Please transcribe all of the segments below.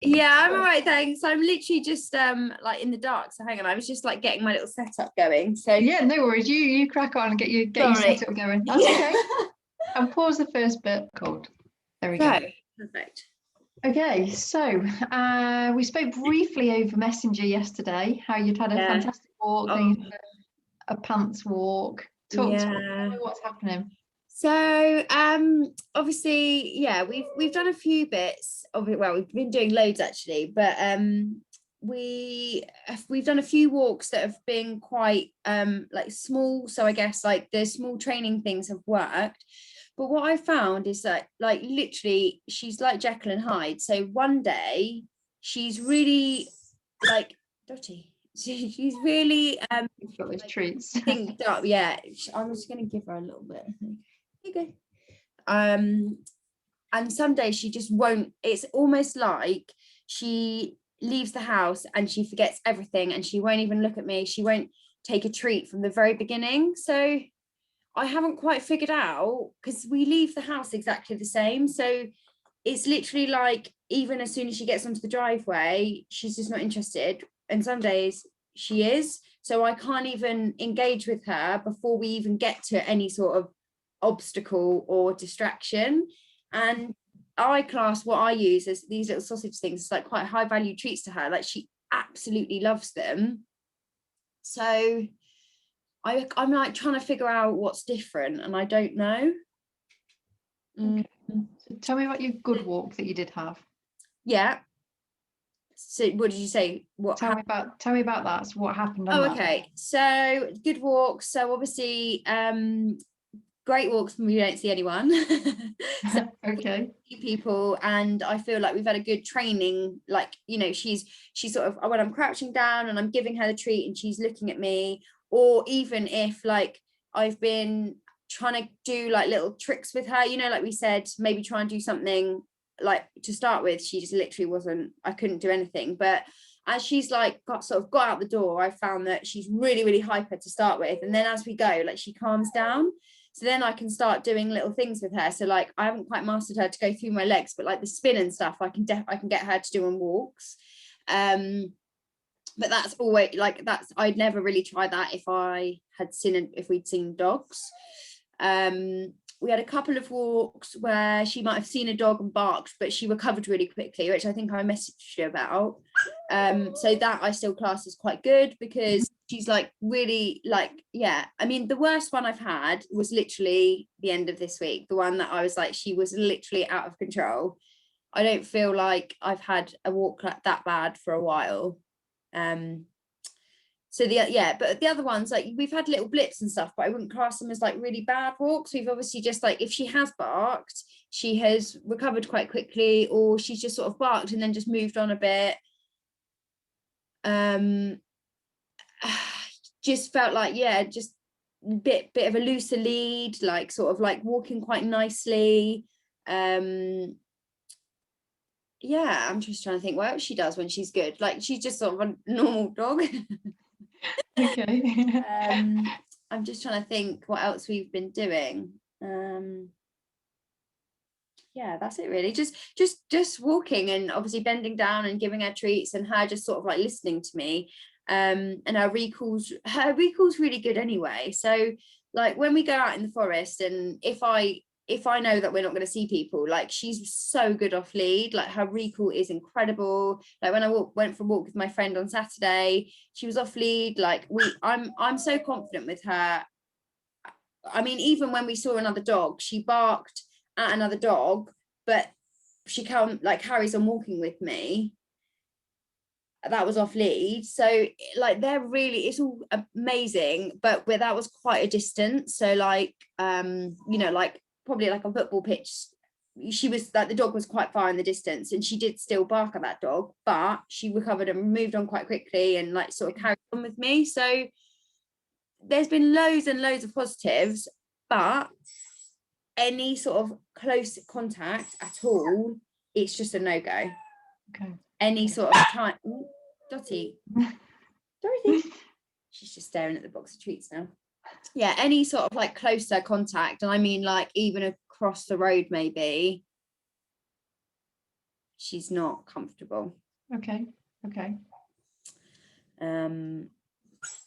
Yeah, I'm all right, thanks. I'm literally just like in the dark. So hang on, I was just like getting my little setup going. So yeah, no worries. You crack on and get your setup going. That's okay. And pause the first bit. Cool. There we go. Perfect. Okay, so we spoke briefly over Messenger yesterday. How you'd had a fantastic walk, then a pants walk. Talk to me, what's happening. So obviously, yeah, we've done a few bits of it. Well, we've been doing loads actually, but we've done a few walks that have been quite like small. So I guess like the small training things have worked. But what I found is that like literally she's like Jekyll and Hyde. So one day she's really like Dotty. She's really You've got those treats. Think up. Yeah, I'm just gonna give her a little bit. Here you go. And some days she just won't. It's almost like she leaves the house and she forgets everything and she won't even look at me. She won't take a treat from the very beginning. So I haven't quite figured out, because we leave the house exactly the same. So it's literally like even as soon as she gets onto the driveway, she's just not interested. And some days she is. So I can't even engage with her before we even get to any sort of obstacle or distraction. And I class what I use as these little sausage things. It's like quite high value treats to her. Like she absolutely loves them. So I'm like trying to figure out what's different and I don't know. Okay. So tell me about your good walk that you did have. Yeah. So what did you say? Tell me about that. So what happened on that? Okay. So good walk. So obviously great walks when we don't see anyone. So okay. See people, and I feel like we've had a good training. Like, you know, she's sort of, when I'm crouching down and I'm giving her the treat and she's looking at me, or even if like I've been trying to do like little tricks with her, you know, like we said, maybe try and do something like to start with, she just literally wasn't, I couldn't do anything. But as she's like got out the door, I found that she's really, really hyper to start with. And then as we go, like she calms down. So then I can start doing little things with her. So like I haven't quite mastered her to go through my legs, but like the spin and stuff, I can get her to do on walks. But that's always like, I'd never really try that if we'd seen dogs. We had a couple of walks where she might have seen a dog and barked, but she recovered really quickly, which I think I messaged you about. So that I still class as quite good, because she's like really like, yeah, I mean the worst one I've had was literally the end of this week, the one that I was like, she was literally out of control. I don't feel like I've had a walk like that bad for a while. So but the other ones, like we've had little blips and stuff, but I wouldn't class them as like really bad walks. We've obviously just like, if she has barked, she has recovered quite quickly, or she's just sort of barked and then just moved on a bit. Just felt like, yeah, just bit of a looser lead, like sort of like walking quite nicely. Yeah, I'm just trying to think what else she does when she's good. Like she's just sort of a normal dog. Okay. I'm just trying to think what else we've been doing. Yeah, that's it really. Just walking and obviously bending down and giving her treats, and her just sort of like listening to me. And her recall's really good anyway. So like when we go out in the forest, and if I know that we're not going to see people, like she's so good off lead. Like her recall is incredible. Like when I went for a walk with my friend on Saturday, she was off lead. Like I'm so confident with her. I mean, even when we saw another dog, she barked at another dog, but she carries on walking with me. That was off lead. So like it's all amazing, but where that was quite a distance. So like you know, like probably like a football pitch, she was like, the dog was quite far in the distance, and she did still bark at that dog, but she recovered and moved on quite quickly and like sort of carried on with me. So there's been loads and loads of positives, but any sort of close contact at all, it's just a no-go. Okay. Any sort of time. Ooh, Dorothy, she's just staring at the box of treats now. Yeah, any sort of like closer contact, and I mean like even across the road maybe, she's not comfortable. Okay.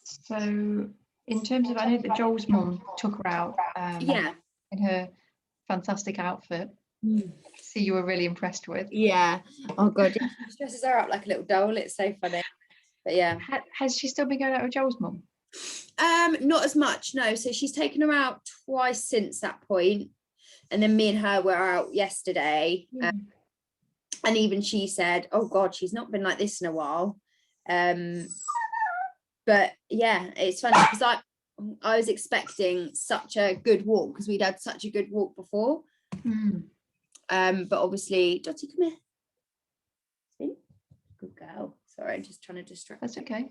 So in terms of, I know that Joel's mum took her out in her fantastic outfit. See, you were really impressed with. Yeah. Oh god, yeah. She dresses her up like a little doll. It's so funny. But yeah. Has she still been going out with Joel's mum? Not as much, no. So she's taken her out twice since that point, and then me and her were out yesterday. And even she said, oh god, she's not been like this in a while. But yeah, it's funny because I was expecting such a good walk because we'd had such a good walk before. But obviously, Dottie, come here. See? Good girl. Sorry, I'm just trying to distract. That's okay.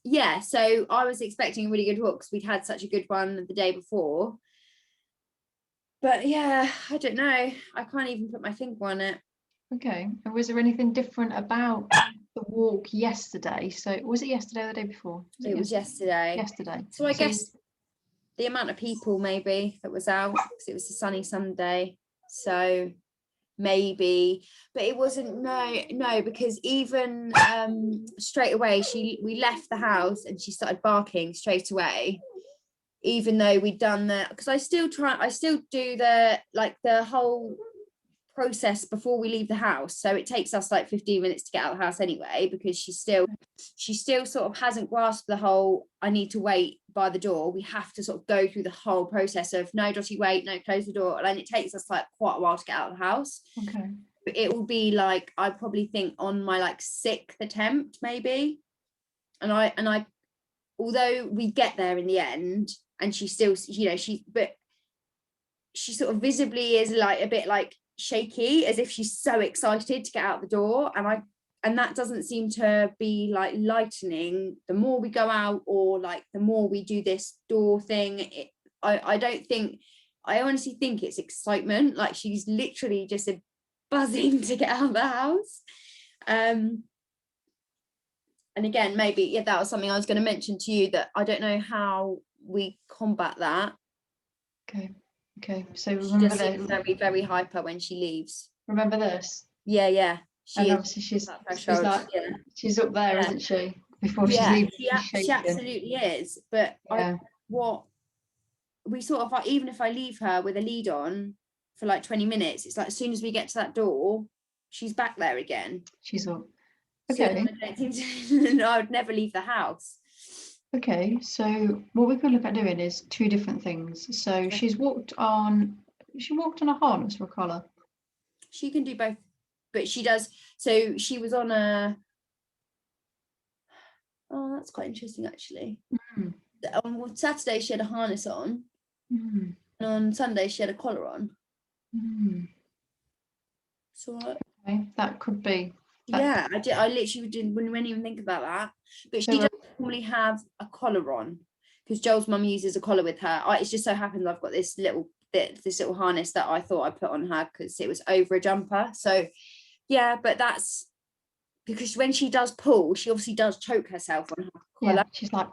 Yeah, so I was expecting a really good walk because we'd had such a good one the day before. But yeah, I don't know. I can't even put my finger on it. Okay. And was there anything different about the walk yesterday? So was it yesterday or the day before? It was yesterday. Yesterday. So I guess the amount of people maybe that was out, because it was a sunny Sunday. So maybe, but it wasn't, no, because even straight away we left the house and she started barking straight away, even though we'd done because I still do the whole process before we leave the house, so it takes us like 15 minutes to get out of the house anyway, because she still sort of hasn't grasped the whole I need to wait by the door. We have to sort of go through the whole process of no, Dottie, wait, no, close the door, and it takes us like quite a while to get out of the house. Okay. It will be like, I probably think on my like 6th attempt maybe, and I although we get there in the end and she still, she sort of visibly is like a bit like shaky, as if she's so excited to get out the door, and that doesn't seem to be like lightening the more we go out, or like the more we do this door thing. I honestly think it's excitement, like she's literally just buzzing to get out of the house. And again, maybe that was something I was going to mention to you, that I don't know how we combat that. Okay, so remember, she just very, very hyper when she leaves. Remember this? Yeah. And obviously she's up there, isn't she? Before she's leaving. She absolutely is. But we sort of, even if I leave her with a lead on for like 20 minutes, it's like as soon as we get to that door, she's back there again. She's up. Okay. So I would never leave the house. Okay, so what we could look at doing is 2 different things. So she walked on a harness or a collar. She can do both, but she does. So she was on that's quite interesting actually. On Saturday she had a harness on, and on Sunday she had a collar on. So that could be. I literally wouldn't even think about that. But she does normally have a collar on, because Joel's mum uses a collar with her. It just so happens I've got this little harness that I thought I'd put on her because it was over a jumper. So yeah, but that's because when she does pull, she obviously does choke herself on her collar. Yeah, she's like,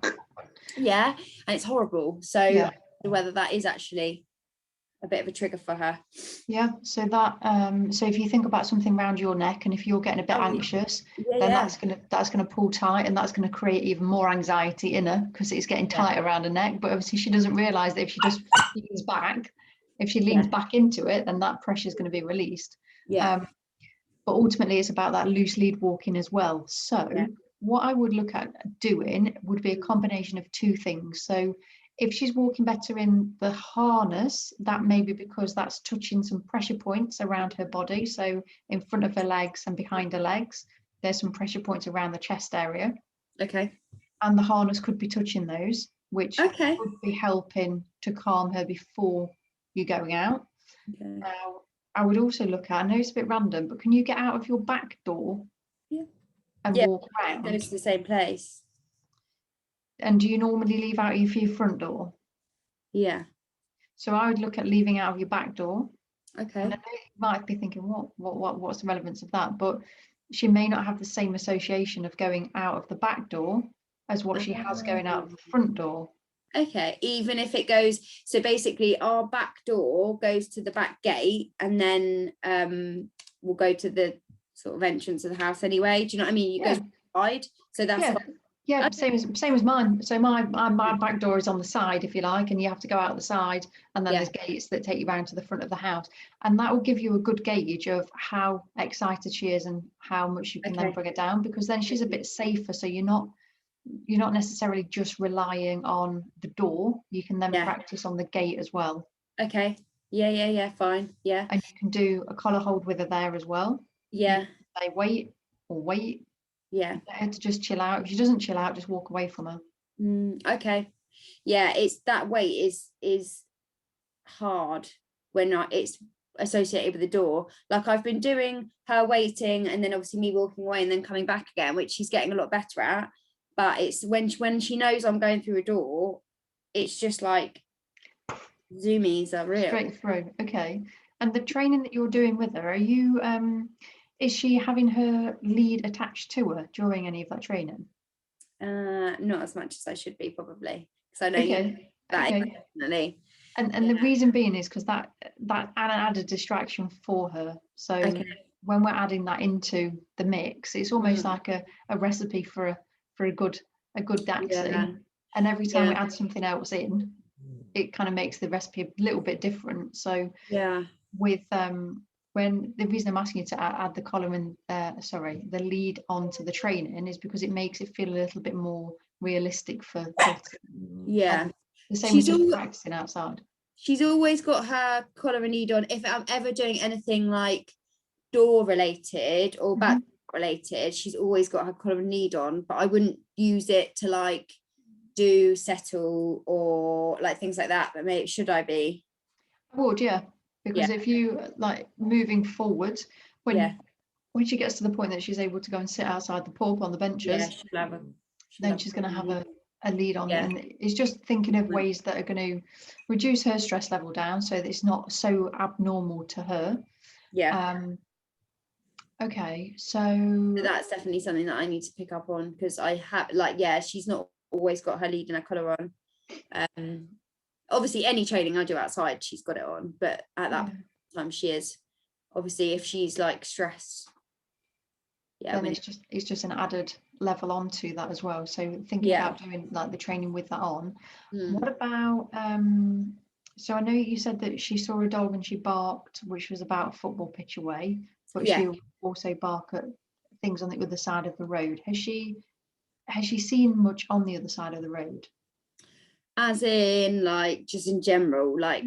and it's horrible. So I don't know whether that is actually a bit of a trigger for her. Yeah, so that so if you think about something around your neck, and if you're getting a bit anxious, then that's gonna pull tight, and that's gonna create even more anxiety in her, because it's getting tight around her neck. But obviously she doesn't realize that if she just leans back, back into it, then that pressure is going to be released. But ultimately it's about that loose lead walking as well. So what I would look at doing would be a combination of 2 things. So if she's walking better in the harness, that may be because that's touching some pressure points around her body. So in front of her legs and behind her legs, there's some pressure points around the chest area. Okay. And the harness could be touching those, which would be helping to calm her before you're going out. Now, I would also look at, I know it's a bit random, but can you get out of your back door and walk around? It goes to the same place. And do you normally leave out for your front door? Yeah. So I would look at leaving out of your back door. Okay. And I know you might be thinking, what's the relevance of that? But she may not have the same association of going out of the back door as what she has going out of the front door. Okay, even if it goes, so basically our back door goes to the back gate, and then will go to the sort of entrance of the house anyway. Do you know what I mean? You go side, so that's fine. Yeah, same as mine. So my back door is on the side, if you like, and you have to go out the side, and then there's gates that take you round to the front of the house, and that will give you a good gauge of how excited she is and how much you can then bring it down, because then she's a bit safer. So you're not necessarily just relying on the door. You can then practice on the gate as well. Okay. Yeah. Fine. Yeah. And you can do a collar hold with her there as well. Yeah. Say wait or wait. Yeah. Get her to just chill out. If she doesn't chill out, just walk away from her. Okay. Yeah, it's that wait is hard when it's associated with the door. Like I've been doing her waiting and then obviously me walking away and then coming back again, which she's getting a lot better at. But it's when she knows I'm going through a door, it's just like zoomies are real. Straight through. Okay. And the training that you're doing with her, are you is she having her lead attached to her during any of that training? Not as much as I should be, probably, because I know that definitely. And the reason being is because that an added distraction for her. So when we're adding that into the mix, it's almost like a recipe for a good daxi. And every time we add something else in, it kind of makes the recipe a little bit different. So with when the reason I'm asking you to add the collar and the lead onto the training is because it makes it feel a little bit more realistic for the same as just practicing outside. She's always got her collar and lead on. If I'm ever doing anything like door related or back related, she's always got her collar and lead on, but I wouldn't use it to like do settle or like things like that. But maybe should I be? I would, because if you like moving forward, when she gets to the point that she's able to go and sit outside the pub on the benches, then she's going to have a lead on, and it's just thinking of ways that are going to reduce her stress level down so that it's not so abnormal to her. Okay, so that's definitely something that I need to pick up on, because I have she's not always got her lead and her collar on. Obviously any training I do outside she's got it on, but at that time she is. Obviously if she's like stressed, then it's just an added level onto that as well. So thinking about doing like the training with that on. What about so I know you said that she saw a dog and she barked, which was about a football pitch away, but she also bark at things on the other side of the road. Has she seen much on the other side of the road? As in like just in general, like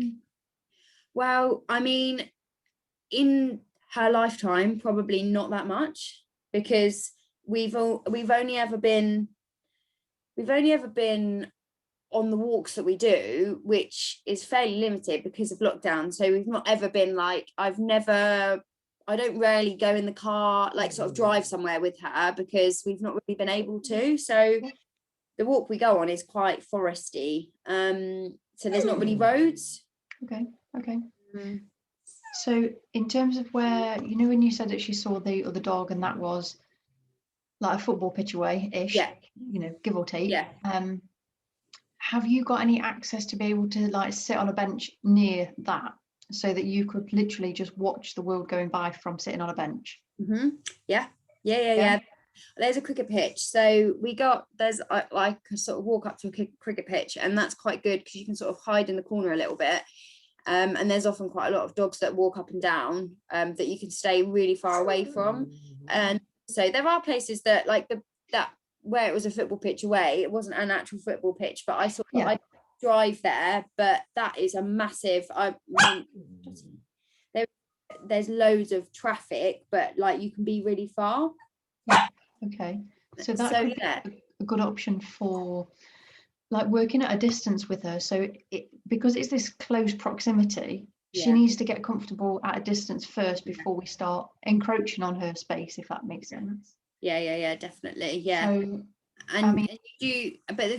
well, I mean in her lifetime probably not that much, because we've only ever been on the walks that we do, which is fairly limited because of lockdown. So we've not ever been like, I don't rarely go in the car, like sort of drive somewhere with her, because we've not really been able to. So the walk we go on is quite foresty. So there's not really roads. Okay. So in terms of where, you know, when you said that she saw the other dog and that was like a football pitch away-ish, you know, give or take. Have you got any access to be able to like sit on a bench near that so that you could literally just watch the world going by from sitting on a bench? Yeah. There's a cricket pitch, so there's like a sort of walk up to a cricket pitch, and that's quite good because you can sort of hide in the corner a little bit. And there's often quite a lot of dogs that walk up and down that you can stay really far away from. And so there are places that like that where it was a football pitch away, it wasn't an actual football pitch, but I I drive there, but that is a massive, there's loads of traffic, but like you can be really far. Okay, so that could be a good option for like working at a distance with her. So because it's this close proximity, she needs to get comfortable at a distance first before we start encroaching on her space, if that makes sense. Yeah, definitely. So, but the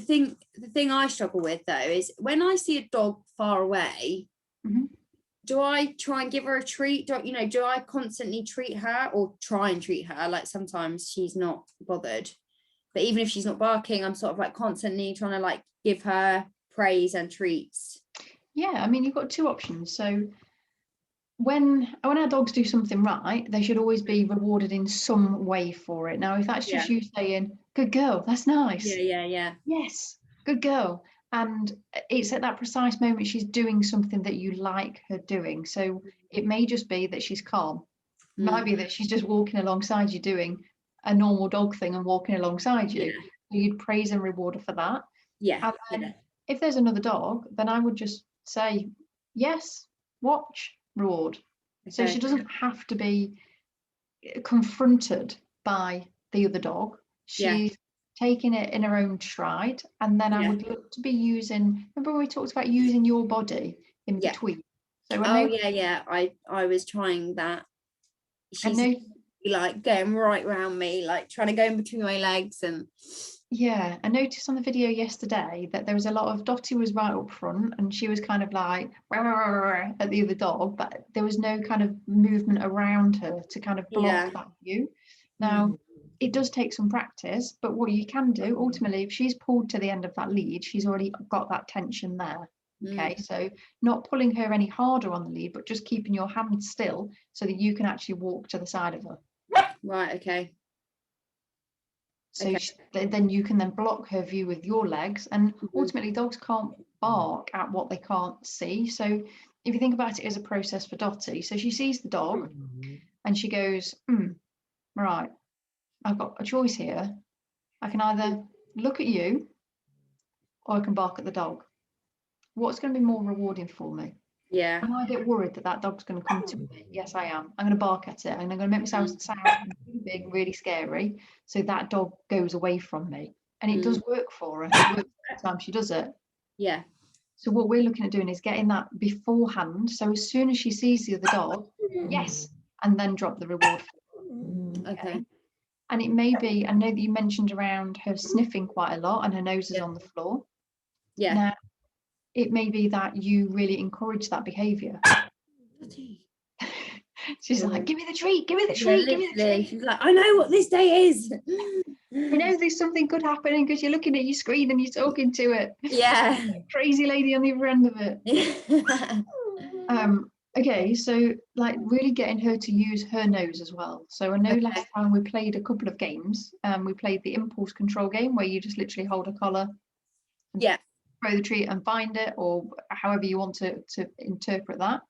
thing I struggle with though is when I see a dog far away, do I try and give her a treat? Do I constantly treat her, or try and treat her? Like sometimes she's not bothered, but even if she's not barking, I'm sort of like constantly trying to like give her praise and treats. Yeah, I mean, you've got two options. So when our dogs do something right, they should always be rewarded in some way for it. Now, if that's just you saying, good girl, that's nice. Yeah. Yes, good girl. And it's at that precise moment she's doing something that you like her doing. So it may just be that she's calm. It might be that she's just walking alongside you doing a normal dog thing and walking alongside you. So you'd praise and reward her for that. Yeah. And then if there's another dog, then I would just say, yes, watch, reward. So she doesn't have to be confronted by the other dog. She's taking it in her own stride. And then I would look to be using, remember we talked about using your body in between. So I was trying that. She's like going right around me, like trying to go in between my legs. And I noticed on the video yesterday that there was a lot of Dottie was right up front and she was kind of like at the other dog, but there was no kind of movement around her to kind of block that view. Now it does take some practice, but what you can do ultimately, if she's pulled to the end of that lead, she's already got that tension there. Okay, so not pulling her any harder on the lead, but just keeping your hand still so that you can actually walk to the side of her. Right, okay. So then you can then block her view with your legs, and ultimately dogs can't bark at what they can't see. So if you think about it as a process for Dottie, so she sees the dog and she goes, right, I've got a choice here. I can either look at you or I can bark at the dog. What's going to be more rewarding for me? Yeah. Am I a bit worried that that dog's going to come to me? Yes, I am. I'm going to bark at it and I'm going to make myself sound really big, really scary, so that dog goes away from me. And it does work for her. It works every time she does it. Yeah. So what we're looking at doing is getting that beforehand. So as soon as she sees the other dog, yes, and then drop the reward. Okay. And it may be, I know that you mentioned around her sniffing quite a lot and her nose is on the floor. Yeah. Now, it may be that you really encourage that behaviour. She's like, give me the treat, give me the treat, give me the treat. She's like, I know what this day is. I know there's something good happening because you're looking at your screen and you're talking to it. Yeah. Crazy lady on the other end of it. Okay, so like really getting her to use her nose as well. So I know last time we played a couple of games. We played the impulse control game where you just literally hold a collar, throw the treat and find it, or however you want to interpret that.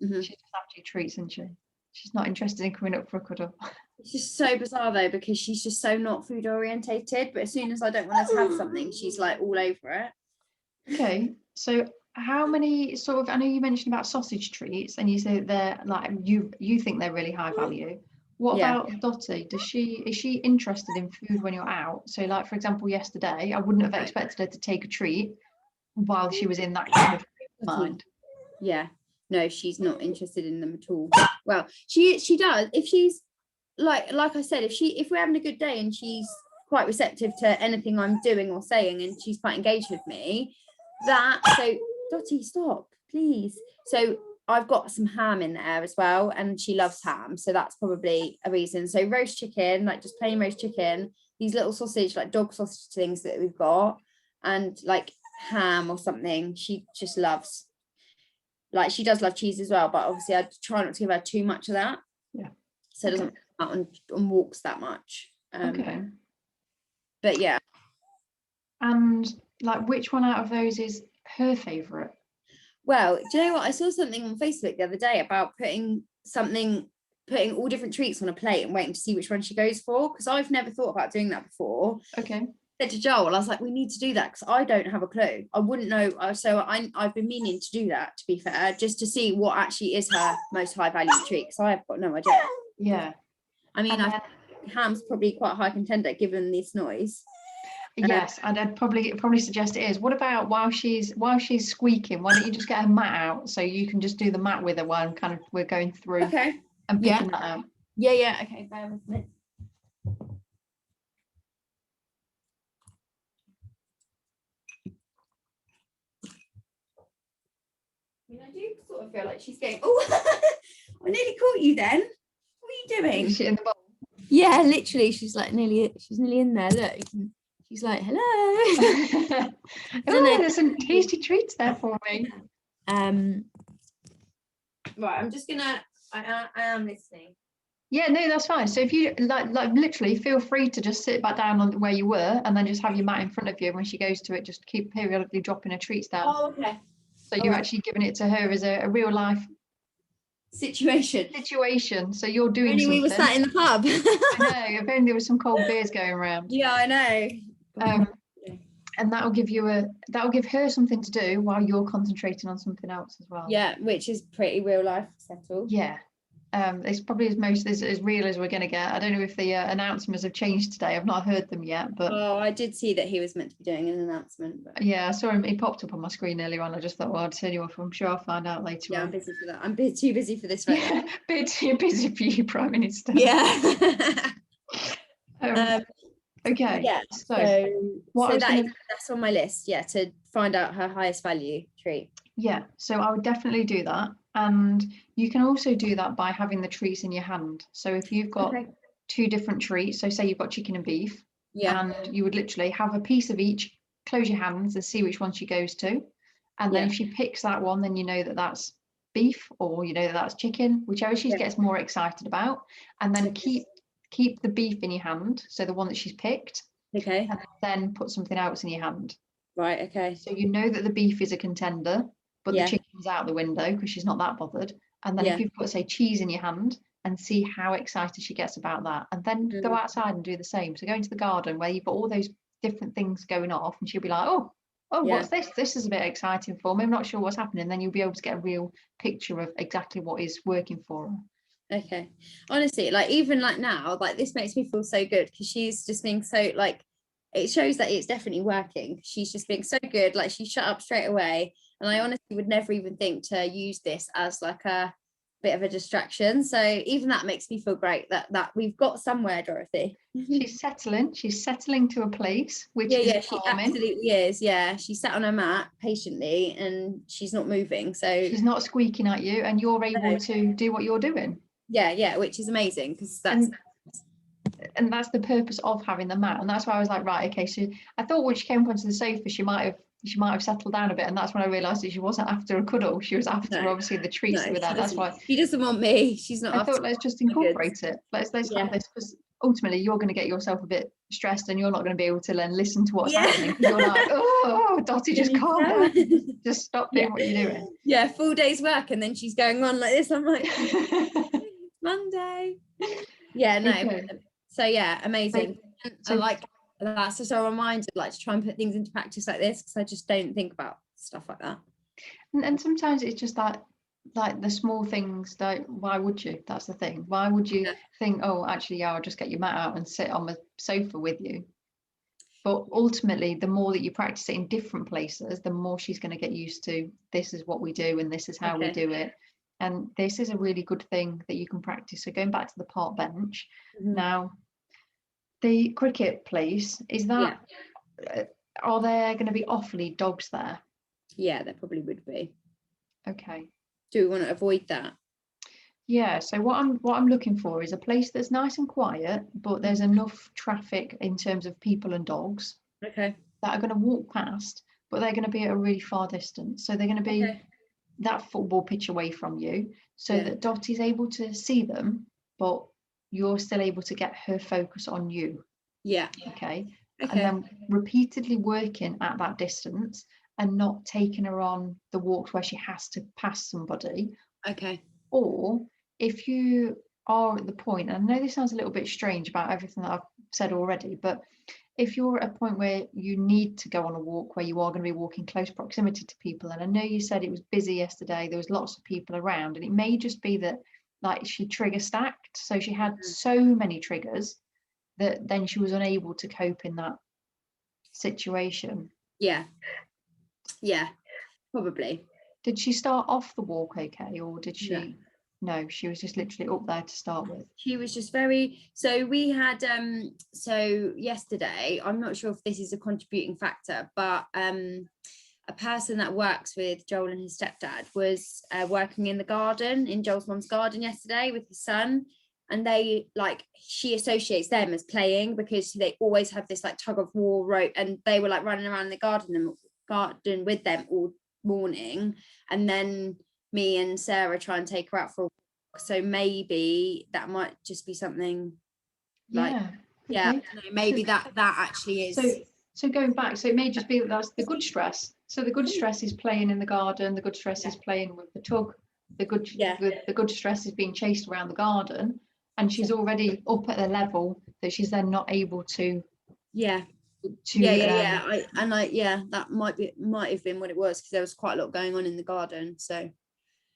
She's just after your treats, isn't she? She's not interested in coming up for a cuddle. It's just so bizarre though, because she's just so not food orientated, but as soon as I don't want her to have something, she's like all over it. Okay, so how many sort of, I know you mentioned about sausage treats and you say they're like, you think they're really high value. What about Dottie? Is she interested in food when you're out? So like, for example, yesterday, I wouldn't have expected her to take a treat while she was in that kind of mind. Yeah, no, she's not interested in them at all. Well, she does, if she's like I said, if we're having a good day and she's quite receptive to anything I'm doing or saying and she's quite engaged with me, so Dottie, stop, please. So I've got some ham in there as well, and she loves ham, so that's probably a reason. So roast chicken, like just plain roast chicken, these little sausage, like dog sausage things that we've got, and like ham or something, she just loves. Like she does love cheese as well, but obviously I try not to give her too much of that. Yeah. So it doesn't come out on walks that much. Okay. But yeah. And like, which one out of those is her favourite? Well, do you know what? I saw something on Facebook the other day about putting all different treats on a plate and waiting to see which one she goes for, because I've never thought about doing that before. Okay. I said to Joel, I was like, we need to do that because I don't have a clue. I wouldn't know. So I've been meaning to do that, to be fair, just to see what actually is her most high value treat, because I've got no idea. Yeah. I mean, ham's probably quite a high contender given this noise. Yes, and I'd probably suggest it is. What about while she's squeaking, why don't you just get her mat out so you can just do the mat with her while we're going through and picking that out. Yeah, okay, bear with me. I mean, I do sort of feel like she's going, oh, I nearly caught you then. What are you doing? Is she in the bowl? Yeah, literally, she's nearly in there, look. She's like, hello. Oh, there's some tasty treats there for me. Right, I'm just gonna, I am listening. Yeah, no, that's fine. So if you like literally feel free to just sit back down on where you were and then just have your mat in front of you. When she goes to it, just keep periodically dropping her treats down. Oh, okay. So you're actually giving it to her as a real life situation. So you're doing Only something. we were sat in the pub. I know, if only there was some cold beers going around. Yeah, I know. And that'll give her something to do while you're concentrating on something else as well. Yeah, which is pretty real life settled. Yeah. It's probably as real as we're going to get. I don't know if the announcements have changed today. I've not heard them yet, but I did see that he was meant to be doing an announcement. But... yeah, I saw him. He popped up on my screen earlier on. I just thought, well, I'd turn you off. I'm sure I'll find out later on. I'm busy for that. I'm too busy for this right now. Bit too busy for you, Prime Minister. Yeah. Okay. Yeah. So that's on my list. Yeah, to find out her highest value treat. Yeah. So I would definitely do that. And you can also do that by having the treats in your hand. So if you've got 2 different treats, so say you've got chicken and beef, and you would literally have a piece of each, close your hands and see which one she goes to. And then if she picks that one, then you know that that's beef, or you know that that's chicken, whichever she gets more excited about. And then keep the beef in your hand, so the one that she's picked. Okay. And then put something else in your hand. Right, okay. So you know that the beef is a contender, but the chicken's out the window because she's not that bothered. And then if you've got, say, cheese in your hand, and see how excited she gets about that, and then go outside and do the same. So go into the garden where you've got all those different things going off, and she'll be like, oh, what's this? This is a bit exciting for me. I'm not sure what's happening. Then you'll be able to get a real picture of exactly what is working for her. Okay. Honestly, like even like now, like this makes me feel so good because she's just being so like, it shows that it's definitely working. She's just being so good. Like she shut up straight away. And I honestly would never even think to use this as like a bit of a distraction. So even that makes me feel great that we've got somewhere, Dorothy. She's settling to a place, which is she calming. absolutely is. Yeah, she sat on her mat patiently and she's not moving. So she's not squeaking at you, and you're able to do what you're doing. Yeah, which is amazing because that's and that's the purpose of having the mat. And that's why I was like, right, okay. So I thought when she came up onto the sofa, she might have settled down a bit, and that's when I realised that she wasn't after a cuddle. She was after obviously the treats with that. That's why she doesn't want me. She's not. I thought let's just incorporate it. Let's have this, because ultimately you're going to get yourself a bit stressed, and you're not going to be able to then listen to what's happening. You're like, oh, Dottie, just calm down. Just stop doing what you're doing. Yeah, full day's work, and then she's going on like this. I'm like, Monday. Yeah, no. Okay. So yeah, amazing. So like that's just a reminder, like to try and put things into practice like this, because I just don't think about stuff like that. And sometimes it's just that, like the small things. Why would you? That's the thing. Why would you think, oh, actually, I'll just get your mat out and sit on the sofa with you? But ultimately, the more that you practice it in different places, the more she's going to get used to, this is what we do and this is how we do it. And this is a really good thing that you can practice. So going back to the park bench, now the cricket place, is that, are there going to be off-lead dogs there? Yeah, there probably would be. Okay. Do we want to avoid that? Yeah, so what I'm looking for is a place that's nice and quiet, but there's enough traffic in terms of people and dogs that are going to walk past, but they're going to be at a really far distance. So they're going to be that football pitch away from you, so that Dottie's able to see them, but you're still able to get her focus on you. Okay. And then repeatedly working at that distance and not taking her on the walks where she has to pass somebody. Or if you are at the point, and I know this sounds a little bit strange about everything that I've said already, but if you're at a point where you need to go on a walk where you are going to be walking close proximity to people, and I know you said it was busy yesterday, there was lots of people around, and it may just be that like she trigger stacked, so she had so many triggers that then she was unable to cope in that situation. Yeah, probably. Did she start off the walk okay, or did she? No, she was just literally up there to start with. She was just very, so we had so yesterday, I'm not sure if this is a contributing factor, but a person that works with Joel and his stepdad was working in the garden, in Joel's mum's garden yesterday with his son, and they like, she associates them as playing because they always have this like tug of war rope, and they were like running around in the garden with them all morning. And then me and Sarah try and take her out for a walk. So maybe that might just be something like, yeah, okay. maybe that actually is. So going back, so it may just be that that's the good stress. So the good stress is playing in the garden, the good stress is playing with the tug, the good stress is being chased around the garden, and she's already up at the level that she's then not able to that might have been what it was, because there was quite a lot going on in the garden. So,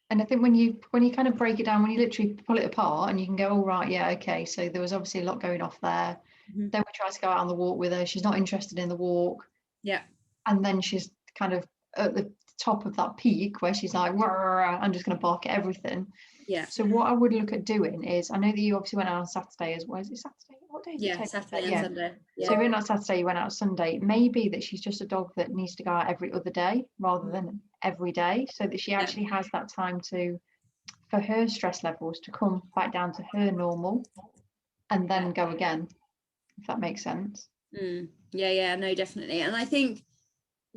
and I think when you kind of break it down, when you literally pull it apart and you can go, oh right, yeah, okay, so there was obviously a lot going off there. Then we try to go out on the walk with her. She's not interested in the walk. Yeah. And then she's kind of at the top of that peak where she's like, I'm just going to bark at everything. Yeah. So what I would look at doing is, I know that you obviously went out on Saturday as well. Is it Saturday? What day is it? Yeah, Saturday and Sunday. Yeah. So when on Saturday, you went out Sunday. Maybe that she's just a dog that needs to go out every other day rather than every day, so that she actually has that time for her stress levels to come back down to her normal and then go again, if that makes sense. Yeah, no, definitely. And I think,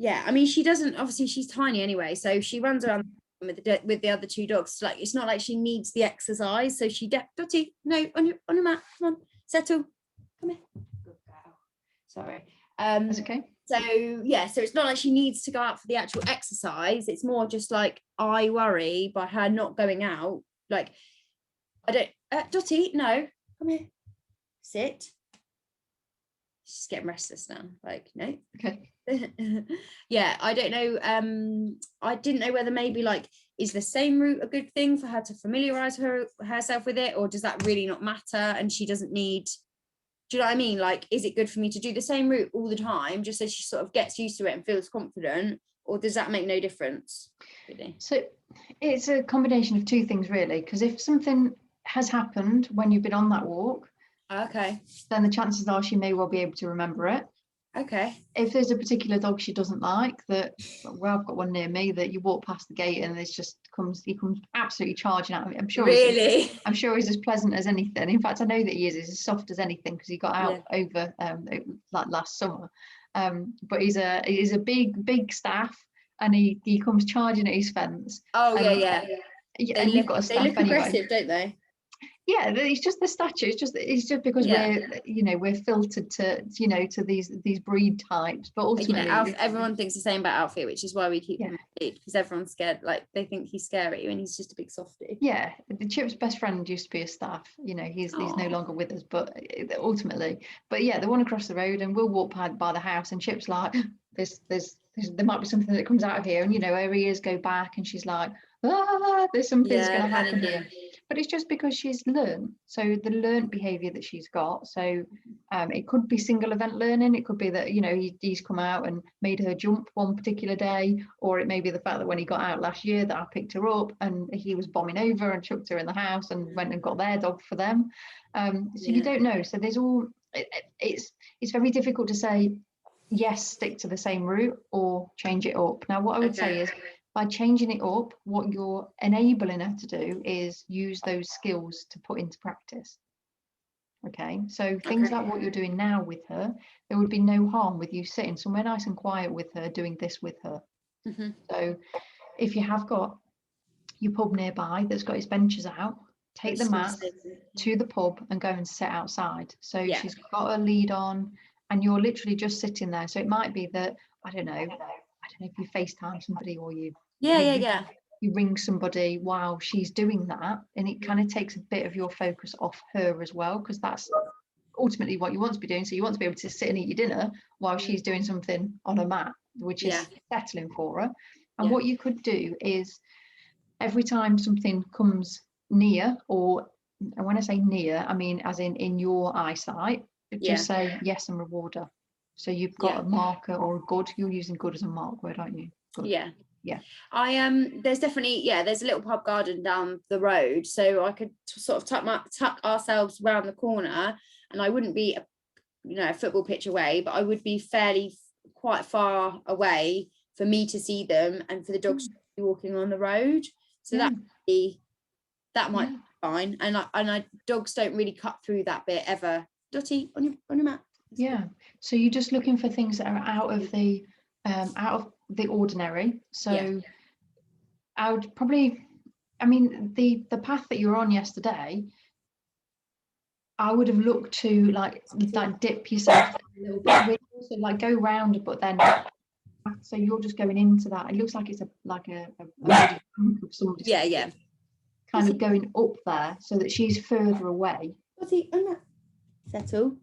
I mean, she doesn't, obviously she's tiny anyway, so she runs around with the other two dogs. Like, it's not like she needs the exercise, so she Dottie, no, on your mat, come on, settle, come here, good girl. Sorry. That's okay. So so it's not like she needs to go out for the actual exercise. It's more just like, I worry by her not going out. Like, I don't, Dottie, no, come here, sit. She's getting restless now. Like, no. Okay. I don't know. I didn't know whether maybe like, is the same route a good thing for her to familiarize herself with it, or does that really not matter and she doesn't need, do you know what I mean? Like, is it good for me to do the same route all the time just so she sort of gets used to it and feels confident, or does that make no difference really? So it's a combination of two things really, because if something has happened when you've been on that walk, okay, then the chances are she may well be able to remember it. Okay. If there's a particular dog she doesn't like, that, well, I've got one near me that you walk past the gate and he comes absolutely charging at me. I'm sure he's as pleasant as anything. In fact, I know that he is. He's as soft as anything because he got out over like last summer. But he's a big staff, and he comes charging at his fence. Oh, and, yeah. And you've got a staff look anyway. Aggressive, don't they? Yeah, it's just the stature. It's just because we're filtered to these breed types. But ultimately, everyone thinks the same about Alfie, which is why we keep him in, because everyone's scared. Like, they think he's scary and he's just a big softie. Yeah, the Chip's best friend used to be a staff. He's no longer with us, but ultimately, the one across the road, and we'll walk by the house, and Chip's like, there might be something that comes out of here, and her ears go back, and she's like, there's something's going to happen here. But it's just because she's learned. So the learned behavior that she's got. So it could be single event learning. It could be that, he's come out and made her jump one particular day, or it may be the fact that when he got out last year that I picked her up and he was bombing over and chucked her in the house and went and got their dog for them. You don't know. So there's it's very difficult to say, yes, stick to the same route or change it up. Now, what I would say is, by changing it up, what you're enabling her to do is use those skills to put into practice. Okay, so things like what you're doing now with her, there would be no harm with you sitting somewhere nice and quiet with her, doing this with her. So if you have got your pub nearby that's got its benches out, take the mat to the pub and go and sit outside. So she's got a lead on and you're literally just sitting there. So it might be that, I don't know if you FaceTime somebody or you you ring somebody while she's doing that, and it kind of takes a bit of your focus off her as well, because that's ultimately what you want to be doing. So you want to be able to sit and eat your dinner while she's doing something on a mat, which is settling for her. And what you could do is, every time something comes near, or when I say near, I mean as in your eyesight, just say yes and reward her. So you've got a marker or a good. You're using good as a mark word, aren't you? Good. Yeah. There's definitely there's a little pub garden down the road, so I could sort of tuck ourselves around the corner, and I wouldn't be a football pitch away, but I would be quite far away for me to see them and for the dogs to be walking on the road. So that might be fine. And dogs don't really cut through that bit ever. Dottie, on your mat. Yeah. So you're just looking for things that are out of the ordinary. So I would probably I mean, the path that you were on yesterday, I would have looked to like dip yourself a little bit, so like go round, but then so you're just going into that. It looks like it's a muddy bank of somebody's Yeah. kind of going up there, so that she's further away. Settle.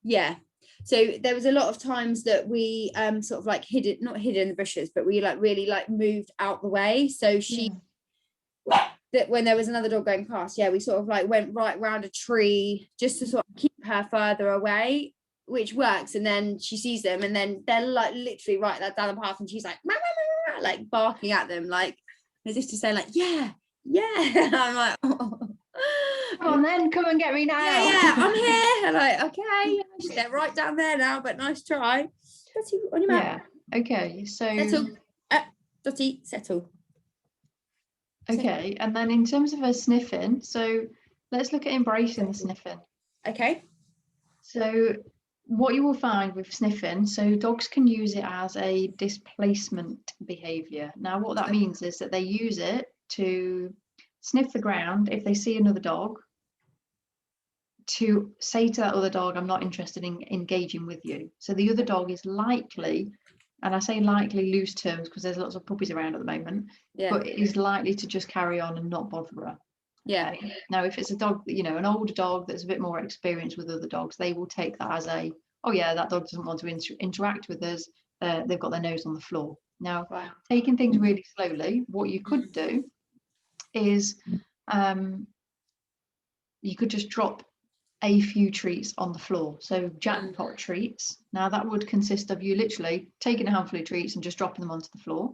Yeah. So there was a lot of times that we sort of like not hid in the bushes, but we like really like moved out the way. So that when there was another dog going past, we sort of like went right round a tree just to sort of keep her further away, which works. And then she sees them, and then they're like literally right down the path, and she's like "Meow, meow, meow," like barking at them, like as if to say like yeah. I'm like, oh. Come on then, come and get me now. Yeah, I'm here. And like, okay, they're right down there now, but nice try. Dotty, on your map. Yeah. Okay. So settle. Dotty, settle. Okay, and then in terms of her sniffing, so let's look at embracing the sniffing. Okay. So what you will find with sniffing, so dogs can use it as a displacement behavior. Now, what that means is that they use it to sniff the ground if they see another dog, to say to that other dog, I'm not interested in engaging with you. So the other dog is likely, and I say likely loose terms because there's lots of puppies around at the moment, but it is likely to just carry on and not bother her. Yeah. Okay. Now, if it's a dog, an older dog that's a bit more experienced with other dogs, they will take that as a, oh yeah, that dog doesn't want to interact with us. They've got their nose on the floor. Now, taking things really slowly, what you could do is you could just drop a few treats on the floor. So jackpot treats. Now that would consist of you literally taking a handful of treats and just dropping them onto the floor.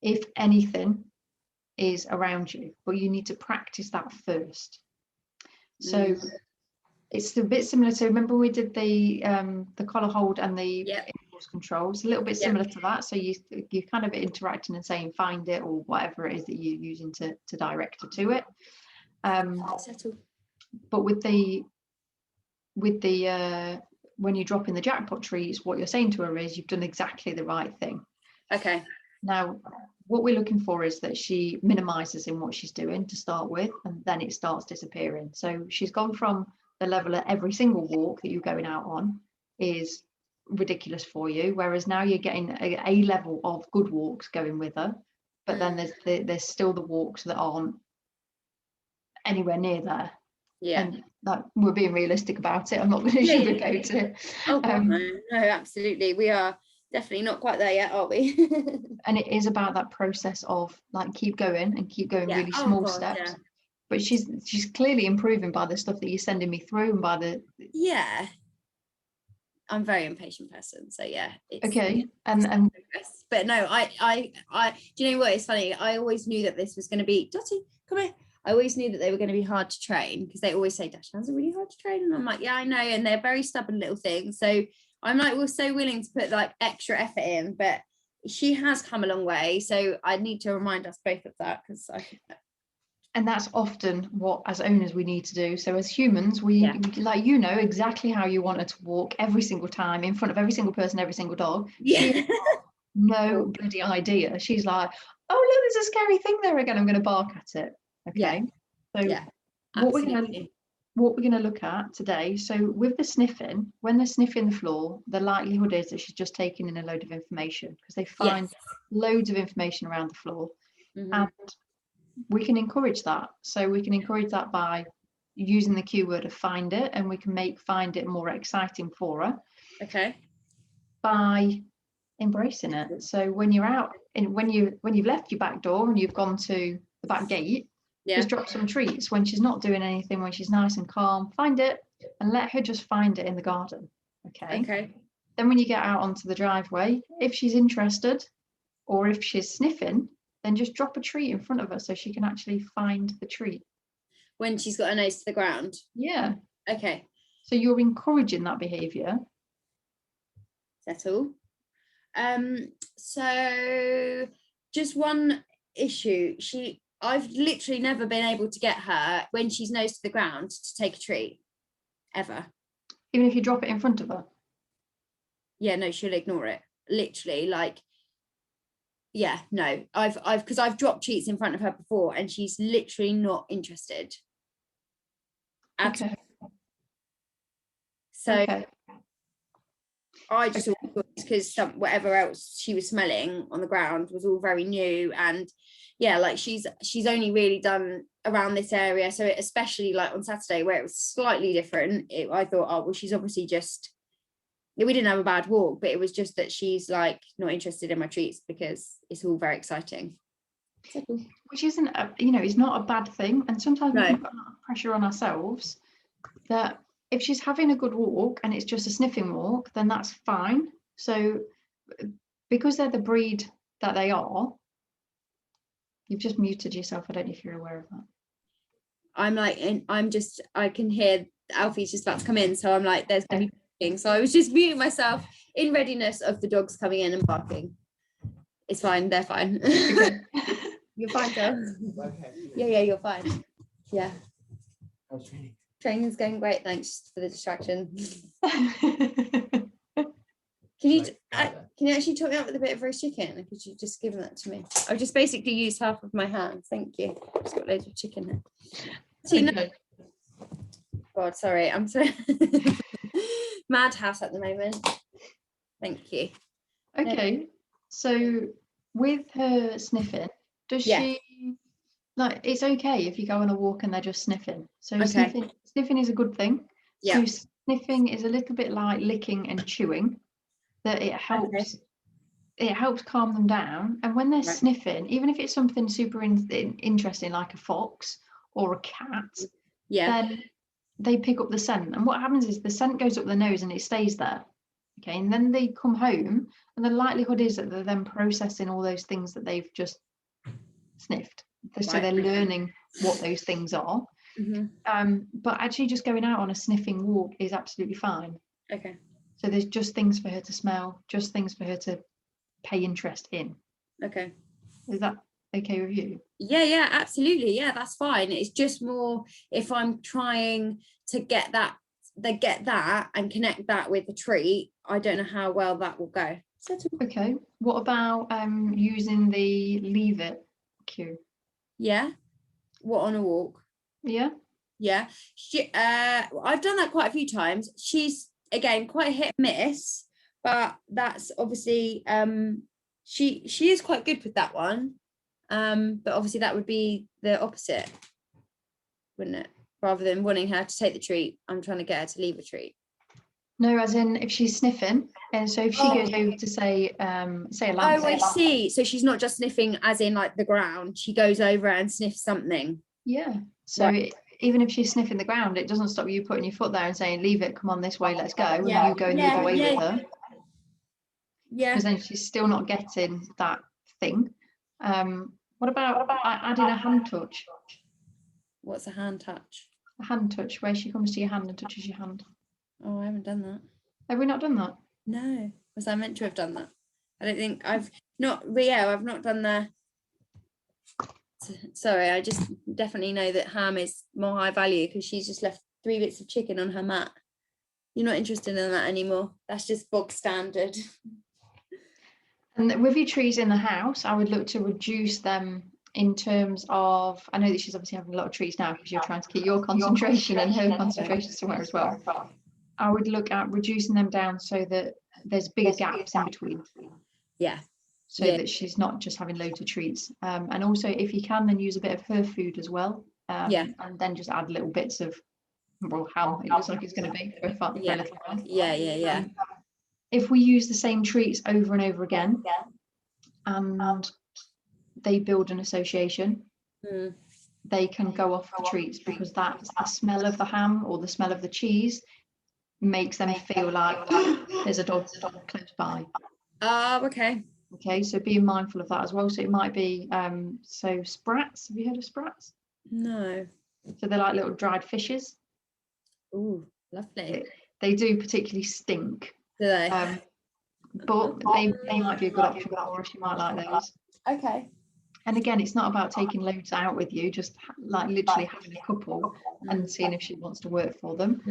If anything is around you, but you need to practice that first. So it's a bit similar to, remember we did the collar hold and the impulse control. It's a little bit similar to that. So you're kind of interacting and saying find it, or whatever it is that you're using to direct her to it. But with the when you're dropping the jackpot treats, what you're saying to her is you've done exactly the right thing. Okay. Now, what we're looking for is that she minimizes in what she's doing to start with, and then it starts disappearing. So she's gone from the level of every single walk that you're going out on is ridiculous for you, whereas now you're getting a level of good walks going with her, but then there's still the walks that aren't anywhere near there. And that we're being realistic about it. I'm not going to sugarcoat it. Oh God, no, absolutely. We are definitely not quite there yet, are we? And it is about that process of like keep going really small steps. But she's clearly improving by the stuff that you're sending me through, and by the I'm a very impatient person, so okay. And but no, I do you know what, it's funny, I always knew that this was going to be Dotty, come here. I always knew that they were going to be hard to train, because they always say Dachshunds are really hard to train, and I'm like, yeah, I know, and they're very stubborn little things. So I'm like, we're so willing to put like extra effort in, but she has come a long way. So I need to remind us both of that, because and that's often what as owners we need to do. So as humans, we like, exactly how you want her to walk every single time in front of every single person, every single dog. She no bloody idea. She's like, oh look, there's a scary thing there again, I'm going to bark at it. Okay. So what we're going to look at today, so with the sniffing, when they're sniffing the floor, the likelihood is that she's just taking in a load of information, because they find loads of information around the floor. And we can encourage that. So we can encourage that by using the keyword of find it, and we can make find it more exciting for her. Okay. By embracing it. So when you're out and when you've left your back door and you've gone to the back gate, just drop some treats when she's not doing anything, when she's nice and calm, find it and let her just find it in the garden. Okay. Then when you get out onto the driveway, if she's interested or if she's sniffing, then just drop a treat in front of her so she can actually find the treat. When she's got her nose to the ground? Yeah. Okay. So you're encouraging that behaviour. Settle. So just one issue. I've literally never been able to get her, when she's nose to the ground, to take a treat. Ever. Even if you drop it in front of her? Yeah, no, she'll ignore it. Literally, like, Yeah, no, because I've dropped treats in front of her before and she's literally not interested at Okay. all. So Okay. I just thought because whatever else she was smelling on the ground was all very new, and yeah, like she's only really done around this area, so especially like on Saturday where it was slightly different, I thought, oh well, she's obviously just, we didn't have a bad walk, but it was just that she's like not interested in my treats because it's all very exciting. Which isn't, it's not a bad thing. And sometimes we No. can put a lot of pressure on ourselves that if she's having a good walk and it's just a sniffing walk, then that's fine. So because they're the breed that they are, you've just muted yourself. I don't know if you're aware of that. I'm like, and I can hear Alfie's just about to come in, so I'm like, there's gonna be barking. So I was just muting myself in readiness of the dogs coming in and barking. It's fine, they're fine. Okay. You're fine, girl. Okay. Yeah, you're fine. Yeah. How's training? Training's going great, thanks for the distraction. Can you actually top me up with a bit of roast chicken? Could you just give that to me? I've just basically used half of my hand. Thank you. Just got loads of chicken here. Okay. God, sorry, I'm so madhouse at the moment. Thank you. Okay. So with her sniffing, does she, like, it's okay if you go on a walk and they're just sniffing. So Okay. sniffing is a good thing. Yeah. So sniffing is a little bit like licking and chewing, that it helps. Okay. It helps calm them down. And when they're sniffing, even if it's something super interesting like a fox or a cat, then they pick up the scent. And what happens is the scent goes up the nose and it stays there. Okay, and then they come home, and the likelihood is that they're then processing all those things that they've just sniffed. So they're learning what those things are. But actually just going out on a sniffing walk is absolutely fine. Okay. So there's just things for her to smell, just things for her to pay interest in. Okay. Is that okay with you? Yeah, absolutely. Yeah, that's fine. It's just more if I'm trying to get that and connect that with the treat, I don't know how well that will go. Okay. What about using the leave it cue? Yeah. What, on a walk? Yeah. Yeah. I've done that quite a few times. She's again quite hit and miss, but that's obviously she is quite good with that one. But obviously that would be the opposite, wouldn't it? Rather than wanting her to take the treat, I'm trying to get her to leave a treat. No, as in if she's sniffing, and so if she goes over to say a lampshade. Oh, I see. So she's not just sniffing as in like the ground. She goes over and sniffs something. Yeah. So even if she's sniffing the ground, it doesn't stop you putting your foot there and saying, "Leave it. Come on this way. Let's go." And you going the other way with her. Yeah. Because then she's still not getting that thing. What about adding a hand touch? What's a hand touch? A hand touch, where she comes to your hand and touches your hand. Oh, I haven't done that. Have we not done that? No. Was I meant to have done that? I don't think I've not. But yeah, I've not done the. Sorry, I just definitely know that ham is more high value because she's just left 3 bits of chicken on her mat. You're not interested in that anymore. That's just bog standard. And with your trees in the house, I would look to reduce them in terms of, I know that she's obviously having a lot of trees now because you're trying to keep your concentration and her concentration somewhere as well. I would look at reducing them down so that there's bigger gaps in between. Yeah. So that she's not just having loads of treats. And also, if you can, then use a bit of her food as well. And then just add little bits of, well, ham, it looks like it's going to be for a little while. Yeah. If we use the same treats over and over again, and they build an association, they can go off the treats because that's the smell of the ham or the smell of the cheese makes them feel like there's a dog close by. Okay, so being mindful of that as well. So it might be so sprats. Have you heard of sprats? No. So they're like little dried fishes. Ooh, lovely. They do particularly stink. Do they? But they might be a good option for us. You might like those. Okay. And again, it's not about taking loads out with you, just like literally having a couple and seeing if she wants to work for them.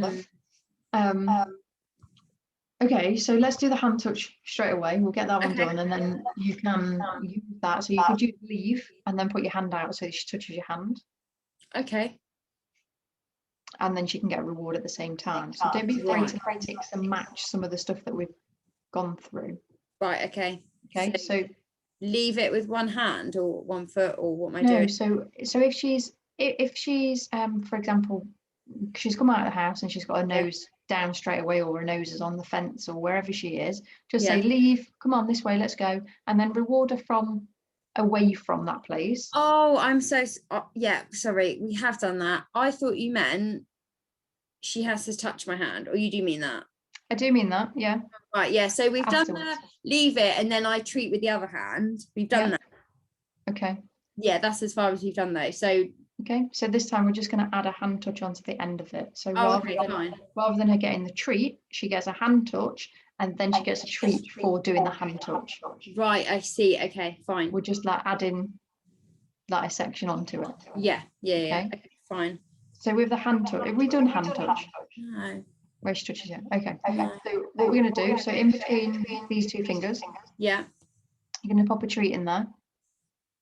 Okay, so let's do the hand touch straight away. We'll get that one done, and then you can use that. So you could use leave and then put your hand out so that she touches your hand. Okay. And then she can get a reward at the same time. So don't be afraid to mix and match some of the stuff that we've gone through. Right, okay. Okay, so leave it with one hand or one foot, or what am I doing? So if she's for example, she's come out of the house and she's got her nose down straight away, or her nose is on the fence, or wherever she is, just say leave, come on this way, let's go, and then reward her from away from that place. Oh, I'm so yeah, sorry, we have done that. I thought you meant she has to touch my hand, or you do mean that? I do mean that, yeah. Right, yeah, so we've done the leave it and then I treat with the other hand. We've done that. Okay. Yeah, that's as far as we've done though. So okay, so this time we're just going to add a hand touch onto the end of it. So rather than her getting the treat, she gets a hand touch, and then she gets a treat for doing the hand touch. Right, I see. Okay, fine. We're just like adding like a section onto it. Yeah. Okay, fine. So with the hand touch, have we done hand touch? No. Where she touches it. Okay. So what we're going to do, so in between these two fingers, you're going to pop a treat in there.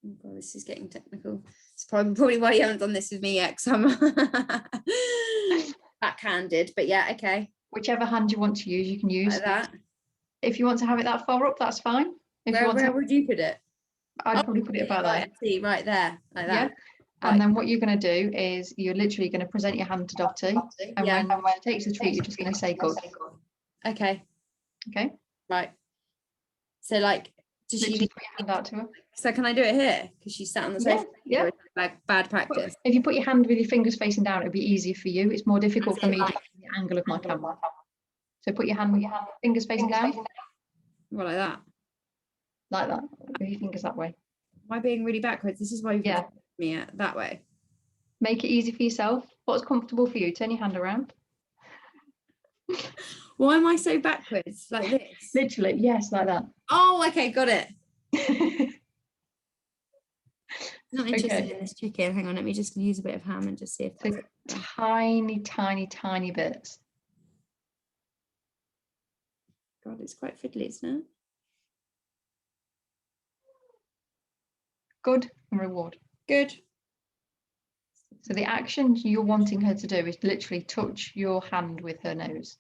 Oh God, this is getting technical. It's probably why you haven't done this with me yet, because I'm backhanded. But yeah, okay. Whichever hand you want to use, you can use. Like that. If you want to have it that far up, that's fine. Where would you put it? I'd probably put it about there. I see, right there, like that. Yeah. And then what you're going to do is you're literally going to present your hand to Dottie, and when she takes the treat, you're just going to say good. Okay. Okay. Right. So like, does she put your hand out to her? So can I do it here? Because she's sat on the sofa. Yeah. Like bad practice. If you put your hand with your fingers facing down, it'll be easier for you. It's more difficult for me to get the angle of my camera. So put your hand with your fingers facing down. Well, like that. Like that. With your fingers that way. Am I being really backwards? This is why you've me that way. Make it easy for yourself. What's comfortable for you? Turn your hand around. Why am I so backwards? Like this? Literally, yes, like that. Oh, okay, got it. Not interested in this chicken. Hang on, let me just use a bit of ham and just see if so tiny bits. God, it's quite fiddly, isn't it? Good and reward. Good. So the action you're wanting her to do is literally touch your hand with her nose.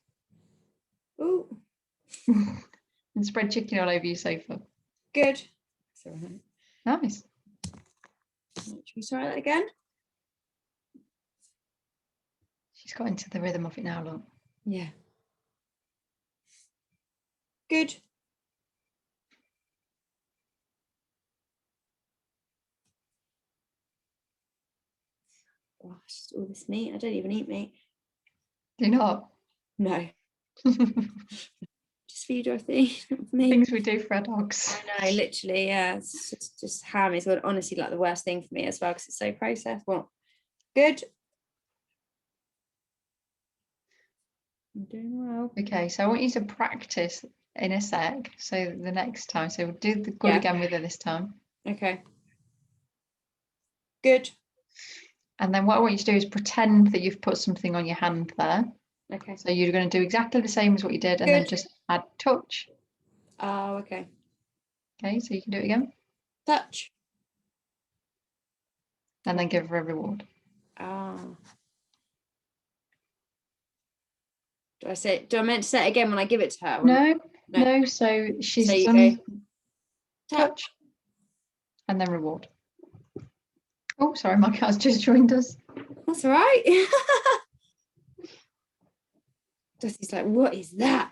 Ooh. And spread chicken all over your sofa. Good. Nice. Should we try that again? She's got into the rhythm of it now, look. Yeah. Good. Gosh, all this meat. I don't even eat meat. Do you not? No. Just for you, Dorothy. Not for me. Things we do for our dogs. I know, literally, yeah. It's just ham is honestly like the worst thing for me as well, because it's so processed. Well, good. I'm doing well. Okay, so I want you to practice in a sec. So the next time, so we'll do the good again with her this time. Okay. Good. And then what I want you to do is pretend that you've put something on your hand there. Okay. So you're going to do exactly the same as what you did, and then just add touch. Oh, okay. Okay, so you can do it again. Touch. And then give her a reward. Ah. Do I meant to say it again when I give it to her? No. So she's done touch and then reward. Oh, sorry, my cat's just joined us. That's all right. Dusty's like, what is that?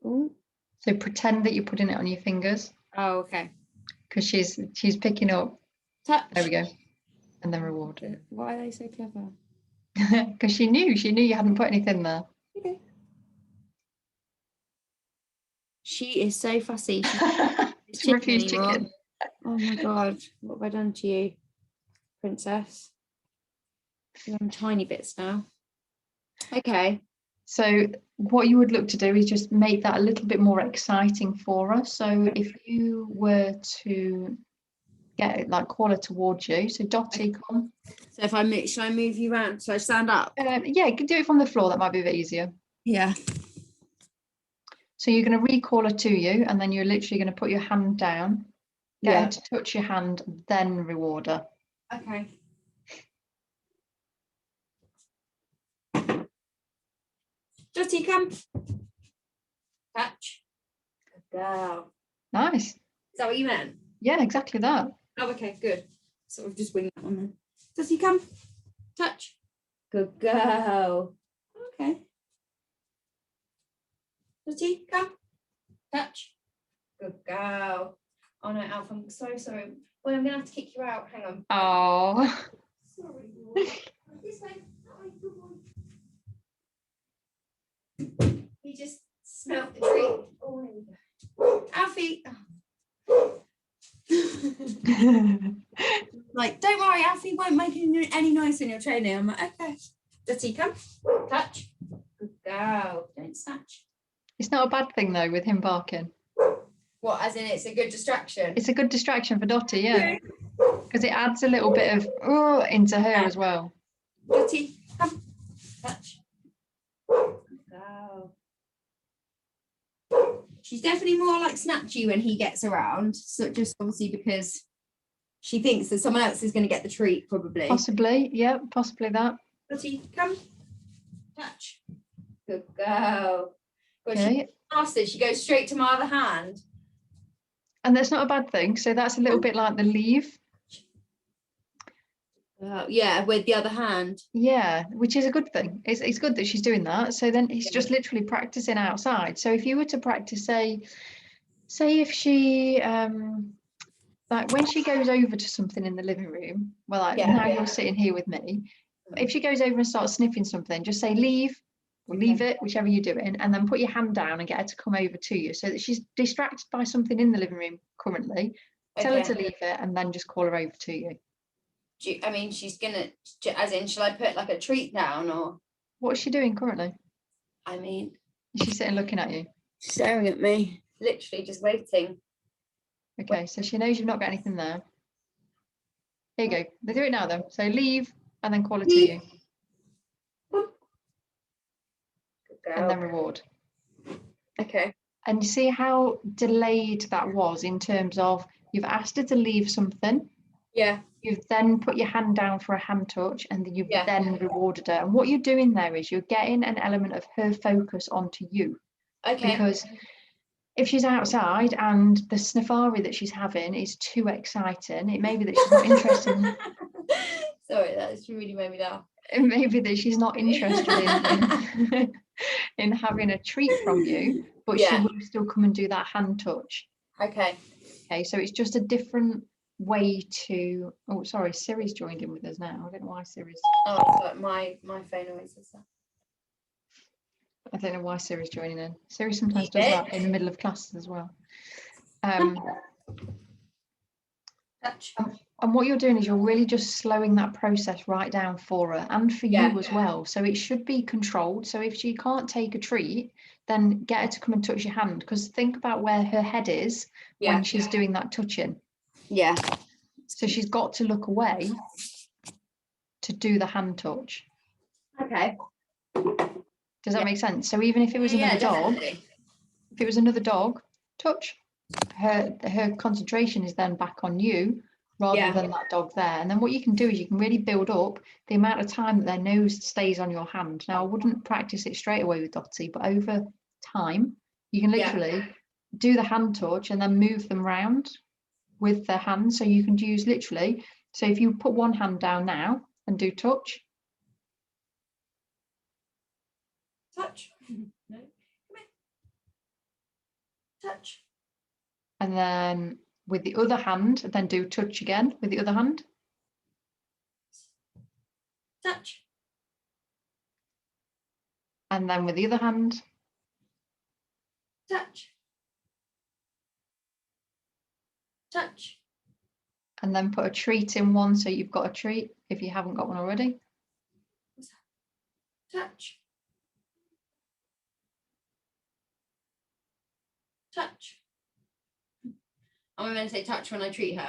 Ooh. So pretend that you're putting it on your fingers. Oh, okay. Because she's picking up. Touch. There we go. And then reward. Why are they so clever? Because she knew you hadn't put anything there. Okay. She is so fussy. She refused chicken. Oh my God, what have I done to you, princess? You're on tiny bits now. Okay. So what you would look to do is just make that a little bit more exciting for us. So if you were to get it, like call her towards you. So Dottie, come. So if I move, should I move you around? Should I stand up? Yeah, you can do it from the floor. That might be a bit easier. Yeah. So you're going to recall her to you, and then you're literally going to put your hand down, get her to touch your hand, then reward her. Okay. Dottie, come. Touch. Good girl. Nice. Is that what you meant? Yeah, exactly that. Oh, okay, good. Sort of just wing that one then. Dottie, come. Touch. Good girl. Okay. Dottie, come. Touch. Good girl. Oh no, Alf, I'm so sorry. Well, I'm gonna have to kick you out. Hang on. Oh. Sorry. This way. That way. Good boy. He just smelt the treat. Oh, there we go. Alfie. Oh. Like, don't worry, Alfie won't make any noise when you're training. I'm like, okay. Dottie, come. Touch. Good girl. Don't snatch. It's not a bad thing though with him barking. What, as in it's a good distraction? It's a good distraction for Dottie, yeah. Because it adds a little bit of into her as well. Dottie, come. Touch. Good girl. She's definitely more like snatchy when he gets around. So just obviously because she thinks that someone else is going to get the treat, probably. Possibly, yeah, possibly that. Dottie, come. Touch. Good girl. God, Okay. she's faster. She goes straight to my other hand. And that's not a bad thing. So that's a little bit like the leave. Yeah, with the other hand. Yeah, which is a good thing. It's good that she's doing that. So then it's just literally practicing outside. So if you were to practice, say if she like when she goes over to something in the living room, well, like now you're sitting here with me. If she goes over and starts sniffing something, just say leave or leave it, whichever you're doing, and then put your hand down and get her to come over to you so that she's distracted by something in the living room currently. Tell her to leave it and then just call her over to you. I mean, she's gonna, as in, shall I put like a treat down or? What's she doing currently? I mean, is she sitting looking at you? Staring at me, literally just waiting. Okay, so she knows you've not got anything there. Here you go. They do it now then. So leave and then call her to you. And then reward. Okay. And you see how delayed that was in terms of you've asked her to leave something. Yeah. You've then put your hand down for a hand touch and you've then rewarded her. And what you're doing there is you're getting an element of her focus onto you. Okay. Because if she's outside and the sniffari that she's having is too exciting, it may be that she's not interested in... Sorry, that's really made me laugh. It may be that she's not interested in having a treat from you, but she will still come and do that hand touch. Okay. Okay, so it's just a different way to... Oh, sorry, Siri's joined in with us now. I don't know why Siri's... Oh, sorry, my phone always does that. I don't know why Siri's joining in. Siri sometimes does that in the middle of classes as well. Touch. And what you're doing is you're really just slowing that process right down for her and for you as well. So it should be controlled. So if she can't take a treat, then get her to come and touch your hand, because think about where her head is when she's doing that touching. Yeah. So she's got to look away to do the hand touch. Okay. Does that make sense? So even if it was another dog, if it was another dog, touch. Her concentration is then back on you rather than that dog there. And then what you can do is you can really build up the amount of time that their nose stays on your hand. Now, I wouldn't practice it straight away with Dottie, but over time, you can literally do the hand touch and then move them round with their hands. So you can use literally, so if you put one hand down now and do touch. Touch. No. Come here. Touch. And then with the other hand, then do touch again with the other hand. Touch. And then with the other hand. Touch. Touch. And then put a treat in one so you've got a treat if you haven't got one already. Touch. Touch. Am I meant to say touch when I treat her?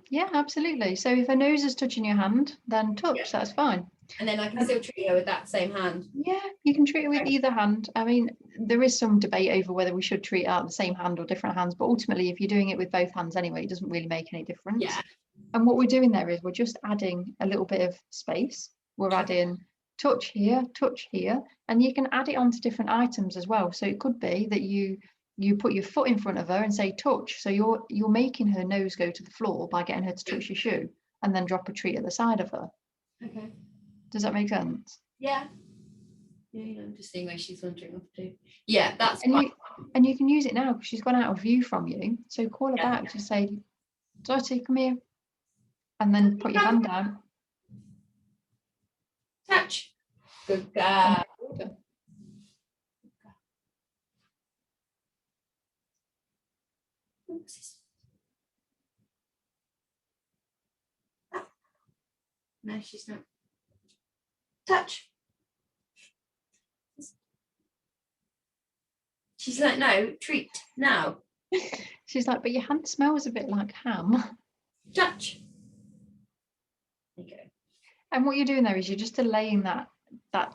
Yeah, absolutely. So if her nose is touching your hand, then touch, that's fine. And then I can still treat her with that same hand. Yeah, you can treat it with either hand. I mean, there is some debate over whether we should treat out the same hand or different hands, but ultimately, if you're doing it with both hands anyway, it doesn't really make any difference. Yeah. And what we're doing there is we're just adding a little bit of space. We're adding touch here, and you can add it onto different items as well. So it could be that you put your foot in front of her and say touch. So you're making her nose go to the floor by getting her to touch your shoe, and then drop a treat at the side of her. Okay. Does that make sense? Yeah. Yeah, I'm just seeing where she's wandering off to. Yeah, that's and fine. you can use it now because she's gone out of view from you. So call her back, just say, Dottie, come here. And then put your hand down. Touch. Good girl. No, she's not. Touch. She's like, no, treat now. She's like, but your hand smells a bit like ham. Touch. Okay. And what you're doing there is you're just delaying that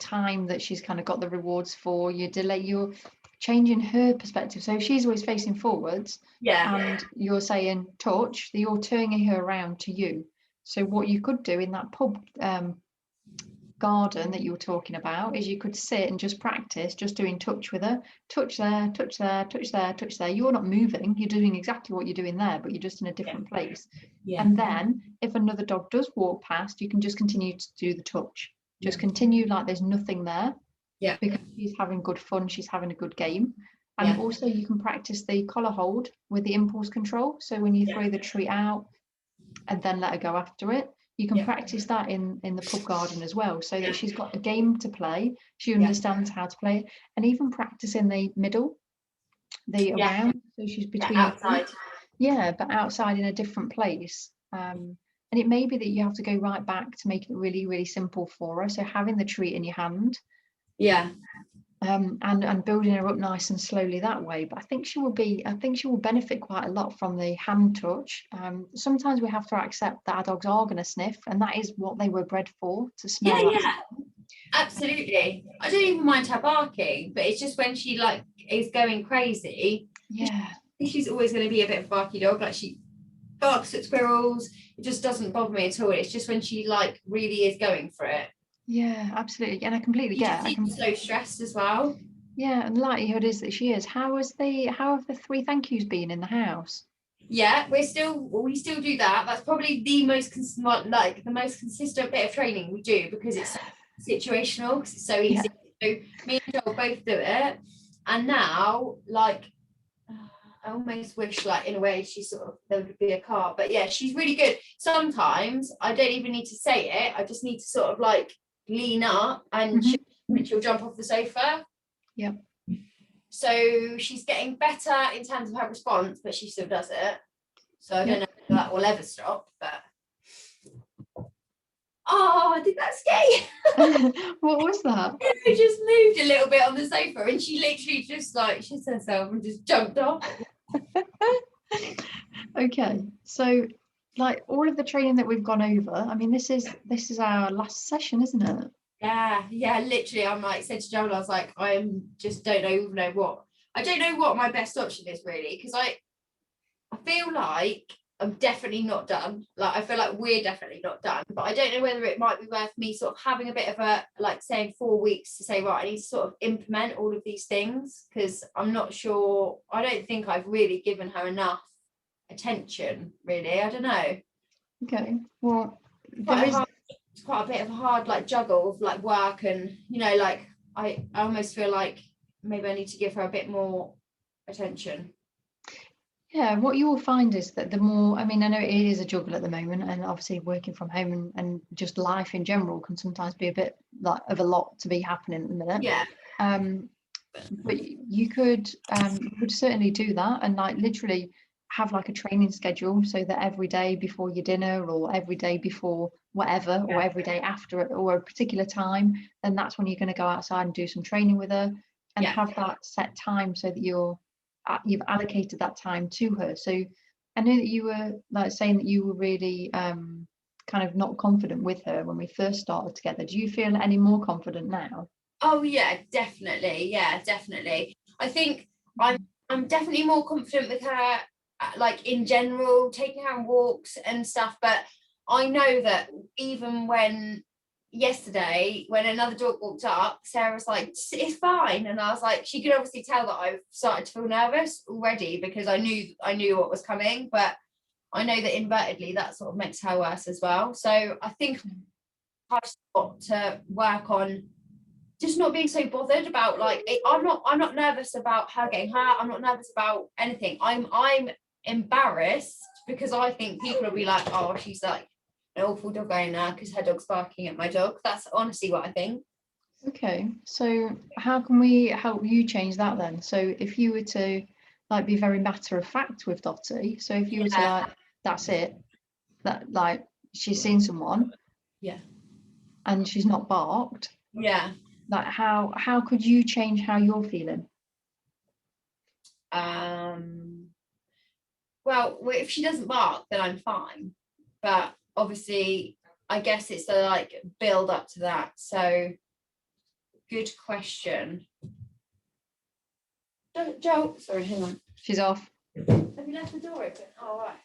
time that she's kind of got the rewards for. You're changing her perspective. So if she's always facing forwards, and you're saying touch, you're turning her around to you. So what you could do in that pub garden that you were talking about is you could sit and just practice just doing touch with her. Touch there, touch there, touch there, touch there. You're not moving, you're doing exactly what you're doing there, but you're just in a different place. And then if another dog does walk past, you can just continue to do the touch. Just continue like there's nothing there. Because she's having good fun, she's having a good game. And also you can practice the collar hold with the impulse control. So when you throw the treat out and then let her go after it, you can practice that in the pub garden as well, so that she's got a game to play, she understands how to play it, and even practice in the middle, around, so she's between outside. But outside in a different place. And it may be that you have to go right back to make it really, really simple for her. So having the treat in your hand, and building her up nice and slowly that way. But I think she will benefit quite a lot from the hand touch. Sometimes we have to accept that our dogs are going to sniff, and that is what they were bred for, to smell. Absolutely. I don't even mind her barking, but it's just when she like is going crazy. I think she's always going to be a bit of a barky dog. Like she barks at squirrels. It just doesn't bother me at all. It's just when she like really is going for it. Yeah, absolutely. And I completely get it. She's so stressed as well. Yeah, and the likelihood is that she is. How have the 3 thank yous been in the house? Yeah, we still do that. That's probably the most consistent bit of training we do, because it's situational, because it's so easy. So me and Joel both do it, and now like I almost wish like in a way there would be a car, but yeah, she's really good. Sometimes I don't even need to say it, I just need to sort of like lean up and she'll jump off the sofa. So she's getting better in terms of her response, but she still does it. So I don't know if that will ever stop, but I did that scare. What was that? We just moved a little bit on the sofa, and she literally just like shit herself and just jumped off. Okay, so like all of the training that we've gone over, I mean, this is our last session, isn't it? Yeah, literally. I'm like said to Joel, I was like, I don't know what my best option is really, because I feel like I'm definitely not done. Like I feel like we're definitely not done, but I don't know whether it might be worth me sort of having a bit of a like saying 4 weeks to say, right, I need to sort of implement all of these things, because I'm not sure. I don't think I've really given her enough attention, really. I don't know. Okay, well, it's quite a bit of a hard like juggle of like work, and like I almost feel like maybe I need to give her a bit more attention. Yeah, what you will find is that the more, I mean, I know it is a juggle at the moment, and obviously working from home and just life in general can sometimes be a bit like of a lot to be happening at the minute. But you could certainly do that, and like literally have like a training schedule, so that every day before your dinner, or every day before whatever, or every day after it, or a particular time, then that's when you're going to go outside and do some training with her, and have that set time so that you've allocated that time to her. So I know that you were like saying that you were really kind of not confident with her when we first started together. Do you feel any more confident now? Oh yeah, definitely. Yeah, definitely. I think I'm definitely more confident with her, like in general, taking her on walks and stuff. But I know that even when yesterday, when another dog walked up, Sarah's like, it's fine. And I was like, she could obviously tell that I've started to feel nervous already because I knew what was coming. But I know that inadvertently that sort of makes her worse as well. So I think I've got to work on just not being so bothered about like I'm not nervous about her getting hurt. I'm not nervous about anything. I'm embarrassed because I think people will be like, oh, she's like an awful dog owner because her dog's barking at my dog. That's honestly what I think. Okay, so how can we help you change that then? So if you were to like be very matter of fact with Dottie, so if you were to Yeah. like, that's it, that like she's seen someone Yeah. and she's not barked, Yeah. like how could you change how you're feeling? Well, if she doesn't bark, then I'm fine. But obviously, I guess it's the like build up to that. So good question. Joe, sorry, hang on. She's off. Have you left the door open? Oh, right.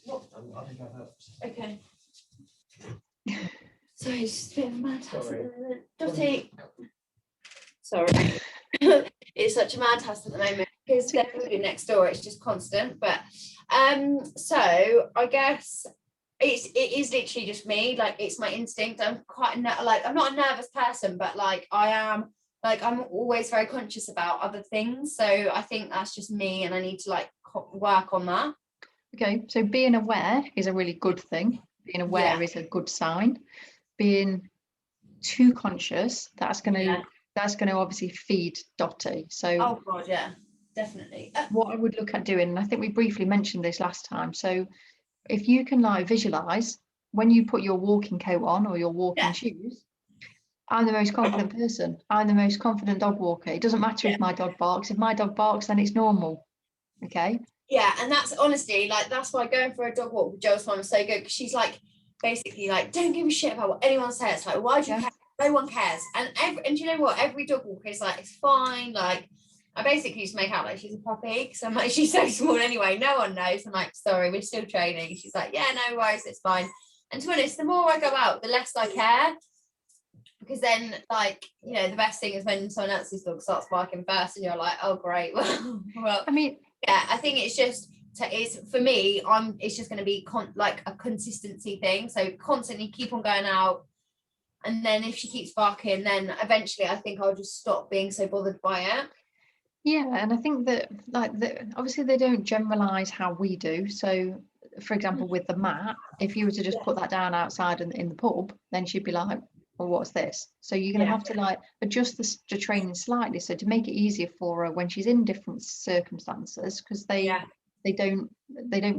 What? I think I've helped. Okay. Sorry, it's just a bit of a mad house at the moment. Dottie. Sorry. It's such a mad house at the moment because they're moving next door. It's just constant. But so I guess it is literally just me. Like it's my instinct. I'm quite like I'm not a nervous person, but like I am. Like I'm always very conscious about other things. So I think that's just me, and I need to like work on that. Okay, so being aware is a really good thing. Being aware is a good sign. Being too conscious, that's going to obviously feed Dottie. So oh god, yeah, definitely. What I would look at doing, and I think we briefly mentioned this last time, so if you can like visualize when you put your walking coat on or your walking shoes, I'm the most confident person. I'm the most confident dog walker. It doesn't matter if my dog barks. If my dog barks, then it's normal. Okay. Yeah, and that's honestly like that's why going for a dog walk with Joe's mom is so good because she's like basically like don't give a shit about what anyone says. Like why do you care? No one cares. And you know what? Every dog walker is like it's fine. Like I basically just make out like she's a puppy because I'm like she's so small anyway. No one knows. I'm like sorry, we're still training. She's like yeah, no worries, it's fine. And to be honest, the more I go out, the less I care. Because then, like, you know, the best thing is when someone else's dog starts barking first and you're like, oh, great. Well, I mean, yeah, I think it's just, it's for me, it's just going to be like a consistency thing. So constantly keep on going out. And then if she keeps barking, then eventually I think I'll just stop being so bothered by it. Yeah, and I think that like obviously they don't generalize how we do. So for example, with the mat, if you were to just put that down outside in the pub, then she'd be like, well, what's this? So you're going to have to like adjust the training slightly, so to make it easier for her when she's in different circumstances, because they don't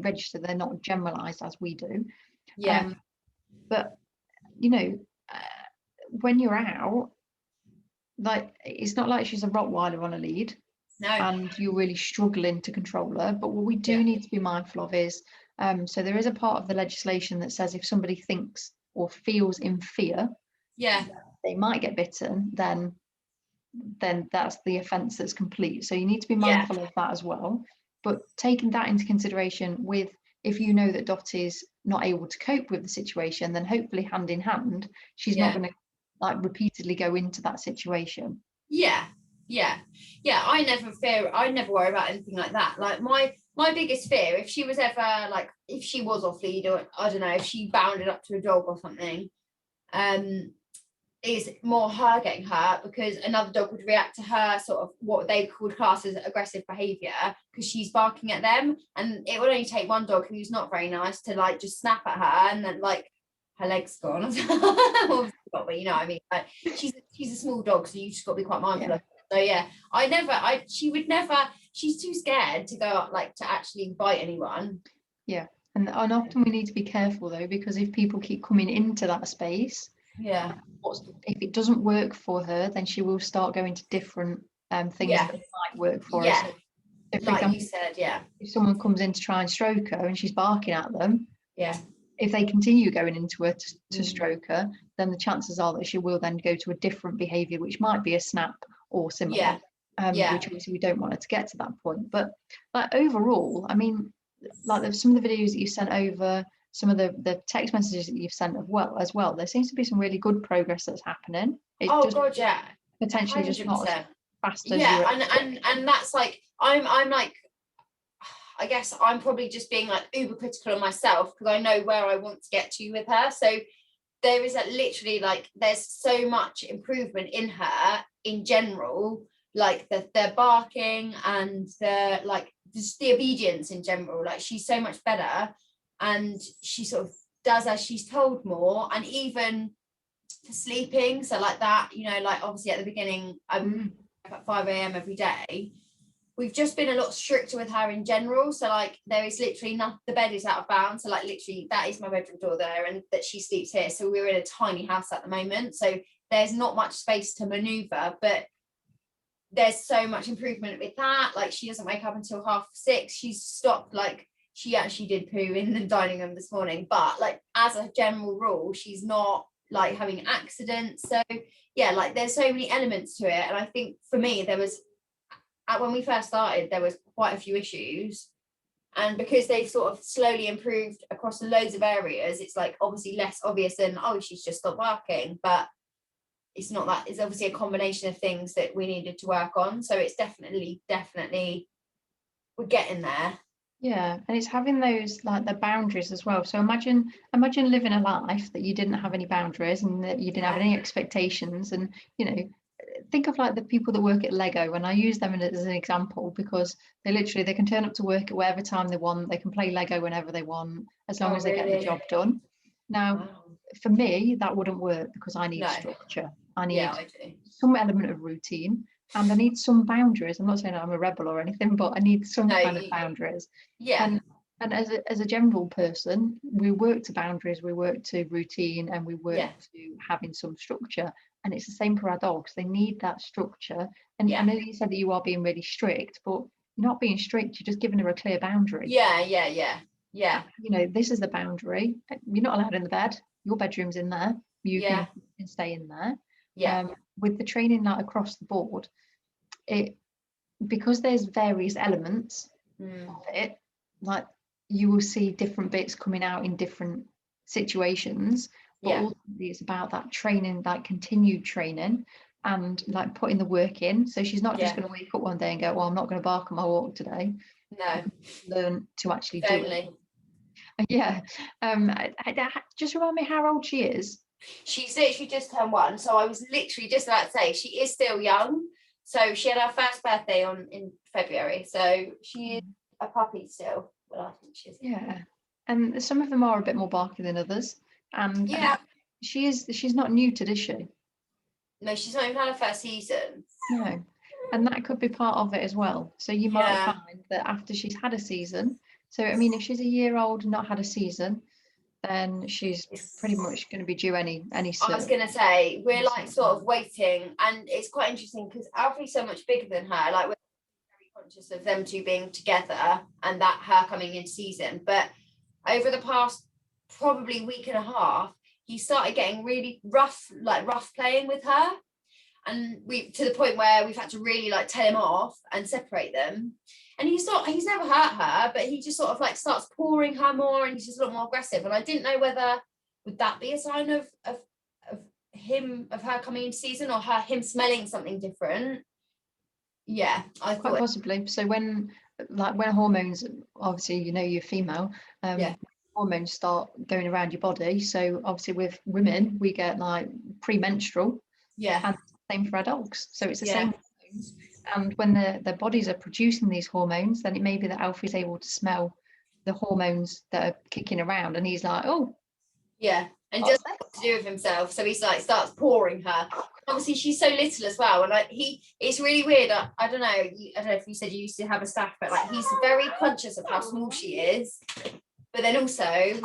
register, they're not generalized as we do. But you know, when you're out, like it's not like she's a Rottweiler on a lead. No. And you're really struggling to control her. But what we do need to be mindful of is, so there is a part of the legislation that says if somebody thinks or feels in fear, they might get bitten, then that's the offence that's complete. So you need to be mindful of that as well. But taking that into consideration with, if you know that Dottie's not able to cope with the situation, then hopefully hand in hand, she's not going to like repeatedly go into that situation. I never worry about anything like that. Like my biggest fear, if she was ever like, if she was off lead or I don't know, if she bounded up to a dog or something, is more her getting hurt because another dog would react to her sort of what they called class as aggressive behavior because she's barking at them, and it would only take one dog who's not very nice to like just snap at her and then like her leg's gone. But you know what I mean, like she's a small dog, so you just got to be quite mindful of it. So she would never, she's too scared to go up like to actually bite anyone. And often we need to be careful though, because if people keep coming into that space, if it doesn't work for her, then she will start going to different things that might work for her. So for like example, you said, yeah, if someone comes in to try and stroke her and she's barking at them, yeah, if they continue going into her to stroke her, then the chances are that she will then go to a different behaviour, which might be a snap or similar. Which obviously we don't want her to get to that point. But like overall, I mean, like some of the videos that you sent over, some of the text messages that you've sent as well, there seems to be some really good progress that's happening. It's oh just god, yeah, potentially just not as 100%. fast as Yeah, you and that's like I'm like, I guess I'm probably just being like uber critical of myself because I know where I want to get to with her. So there is literally like there's so much improvement in her in general, like the barking and the like just the obedience in general. Like she's so much better, and she sort of does as she's told more, and even for sleeping. So like that, you know, like obviously at the beginning I'm up at 5 a.m. every day. We've just been a lot stricter with her in general. So like there is literally not, the bed is out of bounds. So like literally that is my bedroom door there, and that she sleeps here. So we're in a tiny house at the moment. So there's not much space to maneuver, but there's so much improvement with that. Like she doesn't wake up until 6:30. She's stopped, like she actually did poo in the dining room this morning, but like as a general rule, she's not like having accidents. So yeah, like there's so many elements to it. And I think for me, there was, when we first started, there was quite a few issues, and because they've sort of slowly improved across loads of areas, it's like obviously less obvious than, oh, she's just stopped barking. But it's not that, it's obviously a combination of things that we needed to work on. So it's definitely we're getting there. Yeah, and it's having those like the boundaries as well. So imagine living a life that you didn't have any boundaries and that you didn't have any expectations, and you know, think of like the people that work at Lego, and I use them as an example because they can turn up to work at whatever time they want, they can play Lego whenever they want, as long as they get the job done. Now, for me, that wouldn't work because I need structure. I need some element of routine, and I need some boundaries. I'm not saying I'm a rebel or anything, but I need some kind of boundaries. Yeah. And as a general person, we work to boundaries, we work to routine, and we work to having some structure. And it's the same for our dogs. They need that structure. And I know you said that you are being really strict, but you're not being strict, you're just giving her a clear boundary. Yeah. You know, this is the boundary. You're not allowed in the bed. Your bedroom's in there. You can stay in there. With the training like across the board, because there's various elements of it, like you will see different bits coming out in different situations, but ultimately it's about that training, like continued training, and like putting the work in. So she's not just going to wake up one day and go, well, I'm not going to bark on my walk today. No, learn to actually do it. Yeah. Just remind me how old she is. She's literally just turned 1, so I was literally just about to say she is still young. So she had her first birthday in February, so she is a puppy still. Well, I think she is. Yeah, and some of them are a bit more barky than others. And she's not neutered, is she? No, she's not even had her first season. No, and that could be part of it as well. So you might find that after she's had a season, so I mean, if she's a year old and not had a season, then she's pretty much going to be due any I was going to say, we're like sort of waiting, and it's quite interesting because Alfie's so much bigger than her. Like, we're very conscious of them two being together and that her coming in season. But over the past probably week and a half, he started getting really rough playing with her. And we, to the point where we've had to really like tell him off and separate them. And he's never hurt her, but he just sort of like starts pawing her more, and he's just a lot more aggressive. And I didn't know whether would that be a sign of her coming into season, or him smelling something different. Yeah, I thought quite possibly. So when hormones, obviously, you know, you're female, hormones start going around your body. So obviously with women, we get like premenstrual. And same for our dogs. So it's the same hormones. And when their bodies are producing these hormones, then it may be that Alfie's able to smell the hormones that are kicking around, and he's like, oh. Yeah, and doesn't know what to do with himself. So he's like starts pawing her. Obviously, she's so little as well, and it's really weird. I don't know if you said you used to have a staff, but like he's very conscious of how small she is. But then also,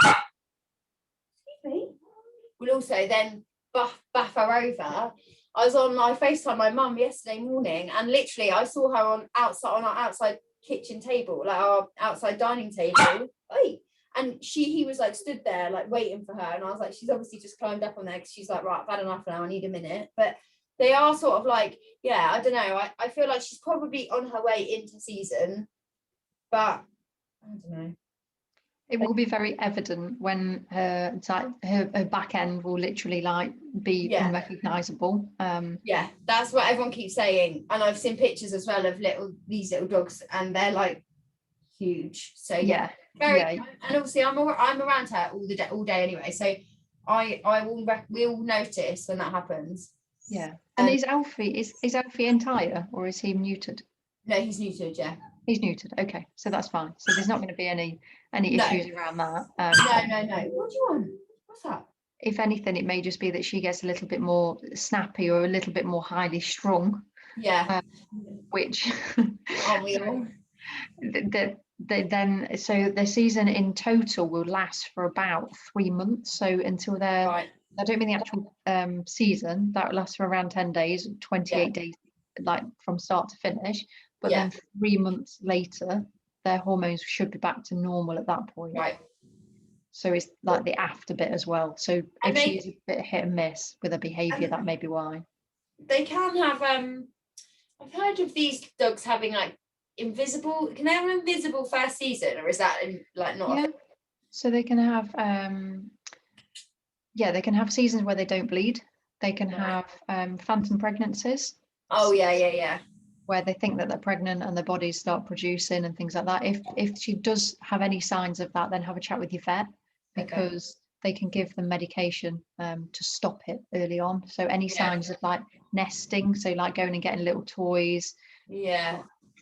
will also then buff her over. I FaceTimed my mum yesterday morning, and literally I saw her on our outside kitchen table, like our outside dining table. Oi. And he was like stood there like waiting for her, and I was like, she's obviously just climbed up on there because she's like, right, I've had enough now, I need a minute. But they are sort of like, yeah, I don't know, I feel like she's probably on her way into season, but I don't know. It will be very evident when her back end will literally like be unrecognizable. Yeah, that's what everyone keeps saying, and I've seen pictures as well of these little dogs, and they're like huge. So yeah, very. And obviously I'm around her all day anyway, so we'll notice when that happens. Yeah. And is Alfie entire, or is he neutered? No, he's neutered. Yeah, he's neutered. Okay, so that's fine. So there's not going to be any issues around that. No. What do you want? What's that? If anything, it may just be that she gets a little bit more snappy or a little bit more highly strung. Yeah. Which aren't we all? Then so the season in total will last for about 3 months. So until they're right. I don't mean the actual season, that will last for around 10 days, 28 days, like from start to finish. But then 3 months later, their hormones should be back to normal at that point. Right. So it's like the after bit as well. So if she's a bit hit and miss with her behaviour, that may be why. They can have I've heard of these dogs having like invisible. Can they have an invisible first season, or is that like not? Yeah. So they can have they can have seasons where they don't bleed. They can have phantom pregnancies. Oh yeah. Where they think that they're pregnant and their bodies start producing and things like that. If she does have any signs of that, then have a chat with your vet, because they can give them medication to stop it early on. So any signs of like nesting, so like going and getting little toys,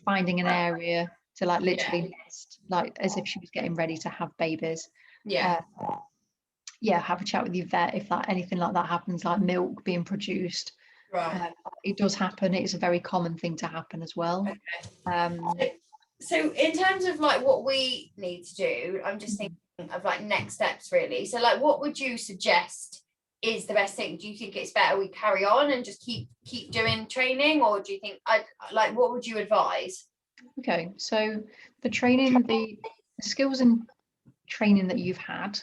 finding an area to like literally nest, like as if she was getting ready to have babies. Have a chat with your vet if that anything like that happens, like milk being produced. Right. It does happen. It's a very common thing to happen as well. So in terms of like what we need to do, I'm just thinking of like next steps really. So like what would you suggest is the best thing? Do you think it's better we carry on and just keep doing training, or do you think what would you advise? Okay, so the training, the skills and training that you've had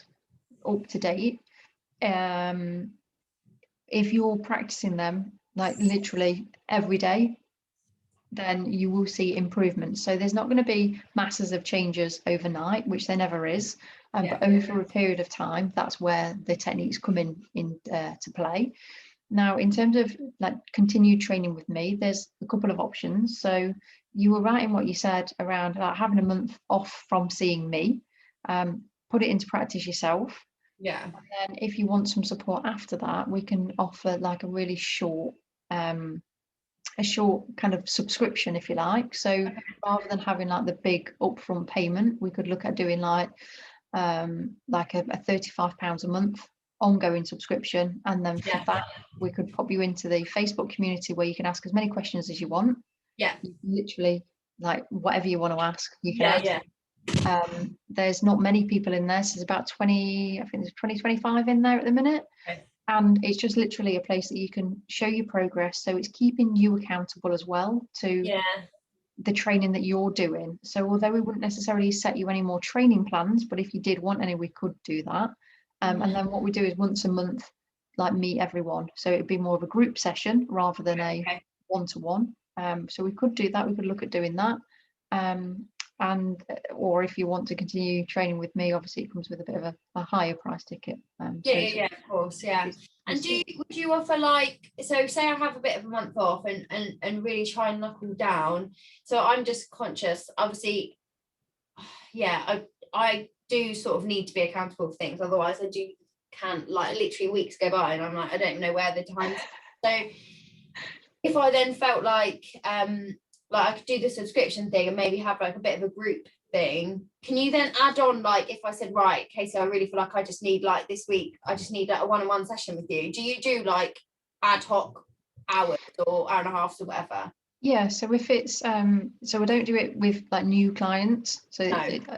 up to date, if you're practicing them like literally every day, then you will see improvements. So there's not going to be masses of changes overnight, which there never is, but over a period of time, that's where the techniques come in to play. Now, in terms of like continued training with me, there's a couple of options. So you were right in what you said around having a month off from seeing me, put it into practice yourself. Yeah. And then if you want some support after that, we can offer like a really short kind of subscription, if you like. So rather than having like the big upfront payment, we could look at doing like a £35 a month ongoing subscription, and then for that we could pop you into the Facebook community where you can ask as many questions as you want. You literally like whatever you want to ask, you can ask. There's not many people in there, so there's about 20, I think there's 25 in there at the minute. And it's just literally a place that you can show your progress, so it's keeping you accountable as well to the training that you're doing. So although we wouldn't necessarily set you any more training plans, but if you did want any, we could do that. And then what we do is once a month, like meet everyone, so it'd be more of a group session rather than a one-to-one. So we could do that, we could look at doing that. Or if you want to continue training with me, obviously it comes with a bit of a higher price ticket. Of course. And would you offer like, so say I have a bit of a month off and really try and knuckle down, so I'm just conscious, obviously I do sort of need to be accountable for things, otherwise I can't, like literally weeks go by and I'm like, I don't know where the time's. So if I then felt like I could do the subscription thing and maybe have like a bit of a group thing, can you then add on, like if I said, right, Casey, I really feel like I just need like this week, I just need like a one-on-one session with you, do you do like ad hoc hours or hour and a half or whatever? So if it's so we don't do it with like new clients, so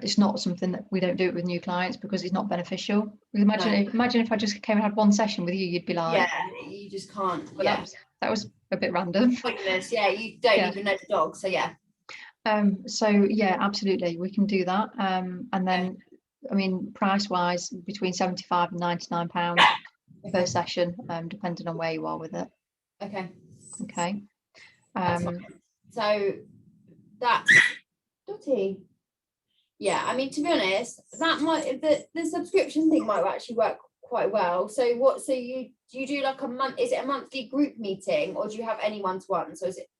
it's not something that we don't do it with new clients because it's not beneficial. Imagine if I just came and had one session with you, you'd be like, you just can't. That was a bit random. Pointless. You don't even know the dog, so So yeah, absolutely, we can do that. And then, I mean, price wise, between 75 and 99 pounds per session, depending on where you are with it. Okay. Okay. So that's Dotty. Yeah, I mean, to be honest, that might the subscription thing might actually work quite well. So you do like a month, is it a monthly group meeting, or do you have any one-to-one? So is it?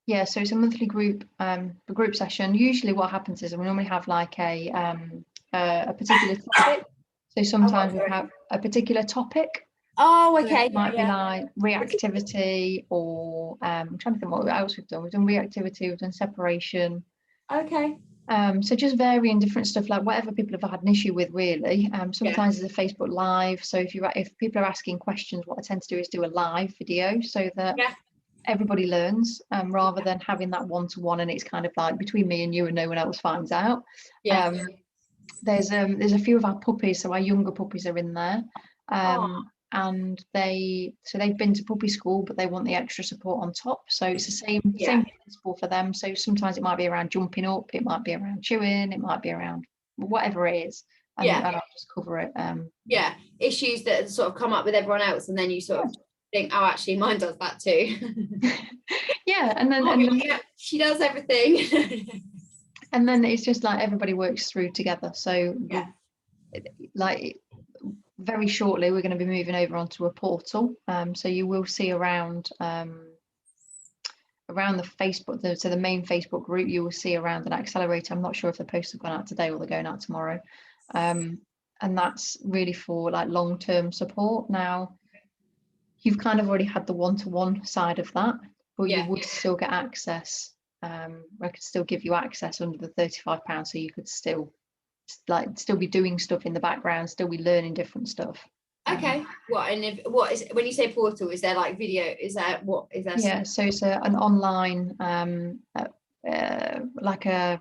Yeah, so it's a monthly group session. Usually what happens is we normally have like a particular topic. So sometimes we have a particular topic. Oh, okay. It might be like reactivity, or I'm trying to think what else we've done. We've done reactivity, we've done separation. Okay. So just varying different stuff, like whatever people have had an issue with, really. Sometimes there's a Facebook Live. So if people are asking questions, what I tend to do is do a live video so that everybody learns, rather than having that one-to-one and it's kind of like between me and you and no one else finds out. There's a few of our puppies, so our younger puppies are in there, and they've been to puppy school, but they want the extra support on top. So it's the same principle for them. So sometimes it might be around jumping up, it might be around chewing, it might be around whatever it is, and I'll just cover it. Issues that sort of come up with everyone else, and then you sort of think, oh, actually mine does that too. And then she does everything. And then it's just like everybody works through together. So like very shortly we're going to be moving over onto a portal, so you will see around the Facebook, so the main Facebook group, you will see around an accelerator. I'm not sure if the posts have gone out today or they're going out tomorrow, and that's really for like long-term support. Now you've kind of already had the one-to-one side of that, but you would still get access. I could still give you access under the £35, so you could still be doing stuff in the background, still be learning different stuff. Okay. What is when you say portal, is there like video, is that what is that? Yeah, so it's an online like I'm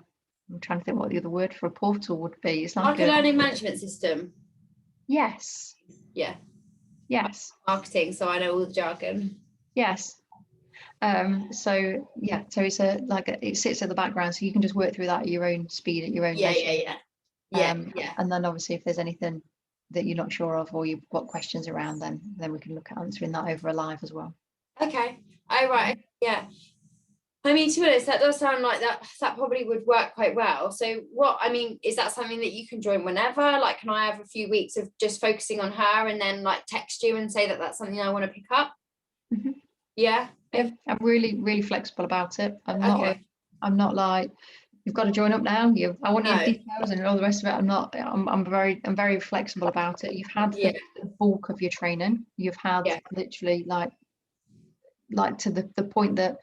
trying to think what the other word for a portal would be. It's like a learning management system. Yes. Marketing, so I know all the jargon. Yes. So it's it sits at the background, so you can just work through that at your own speed, at your own leisure. And then obviously if there's anything that you're not sure of or you've got questions around, then we can look at answering that over a live as well. Okay. Oh, right. Yeah. I mean, to be honest, that does sound like that probably would work quite well. So is that something that you can join whenever? Like, can I have a few weeks of just focusing on her and then like text you and say that that's something I want to pick up? Mm-hmm. Yeah. I'm really, really flexible about it. I'm not like, you've got to join up now. I want your details and all the rest of it. I'm very flexible about it. You've had the bulk of your training. You've had literally like to the point that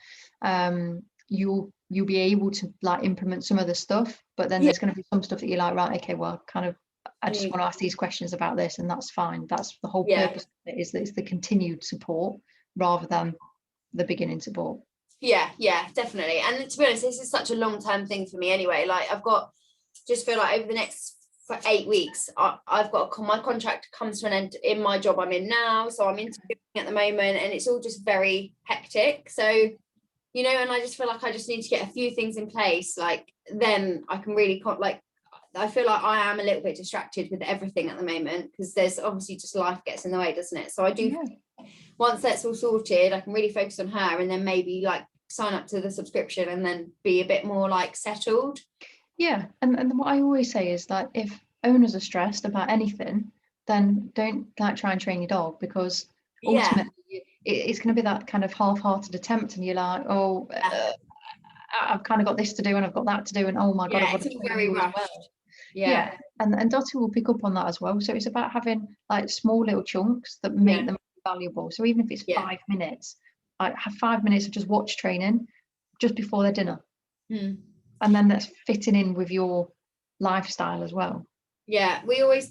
you'll be able to like implement some of the stuff, but then there's going to be some stuff that you're like, right, okay, well, kind of I just want to ask these questions about this, and that's fine. That's the whole purpose of it, is that it's the continued support rather than the beginning support. Yeah, definitely. And to be honest, this is such a long-term thing for me anyway. Like just feel like over the next 8 weeks, I've got my contract comes to an end in my job I'm in now, so I'm interviewing at the moment, and it's all just very hectic. So, and I just feel like I just need to get a few things in place, like then I can really I feel like I am a little bit distracted with everything at the moment, because there's obviously just life gets in the way, doesn't it? So I do once that's all sorted, I can really focus on her, and then maybe like sign up to the subscription and then be a bit more like settled. Yeah, and what I always say is that if owners are stressed about anything, then don't like try and train your dog, because ultimately it's going to be that kind of half-hearted attempt, and you're like, I've kind of got this to do and I've got that to do, and oh my god, I've got to very rushed. Well. And Dottie will pick up on that as well. So it's about having like small little chunks that make them valuable. So even if it's 5 minutes, I have 5 minutes of just watch training just before their dinner. And then that's fitting in with your lifestyle as well. I always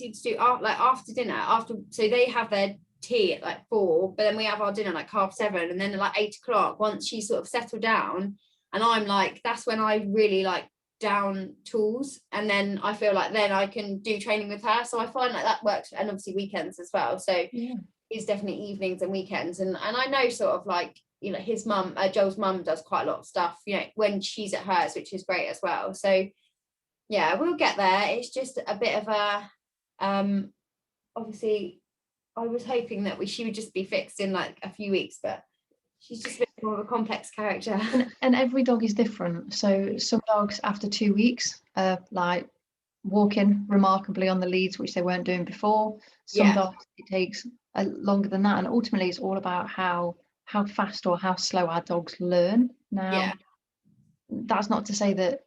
need to do after dinner, so they have their tea at like 4, but then we have our dinner like 7:30, and then like 8 o'clock, once she's sort of settled down, and I'm like, that's when I really like down tools, and then I feel like then I can do training with her. So I find like that works, and obviously weekends as well. So it's definitely evenings and weekends, and I know sort of like you know, his mum, Joel's mum, does quite a lot of stuff, you know, when she's at hers, which is great as well. So yeah, we'll get there. It's just a bit of a obviously I was hoping that she would just be fixed in like a few weeks, but she's just a bit more of a complex character. And every dog is different. So some dogs after 2 weeks are like walking remarkably on the leads, which they weren't doing before. Some dogs, it takes longer than that. And ultimately it's all about how fast or how slow our dogs learn. Now, that's not to say that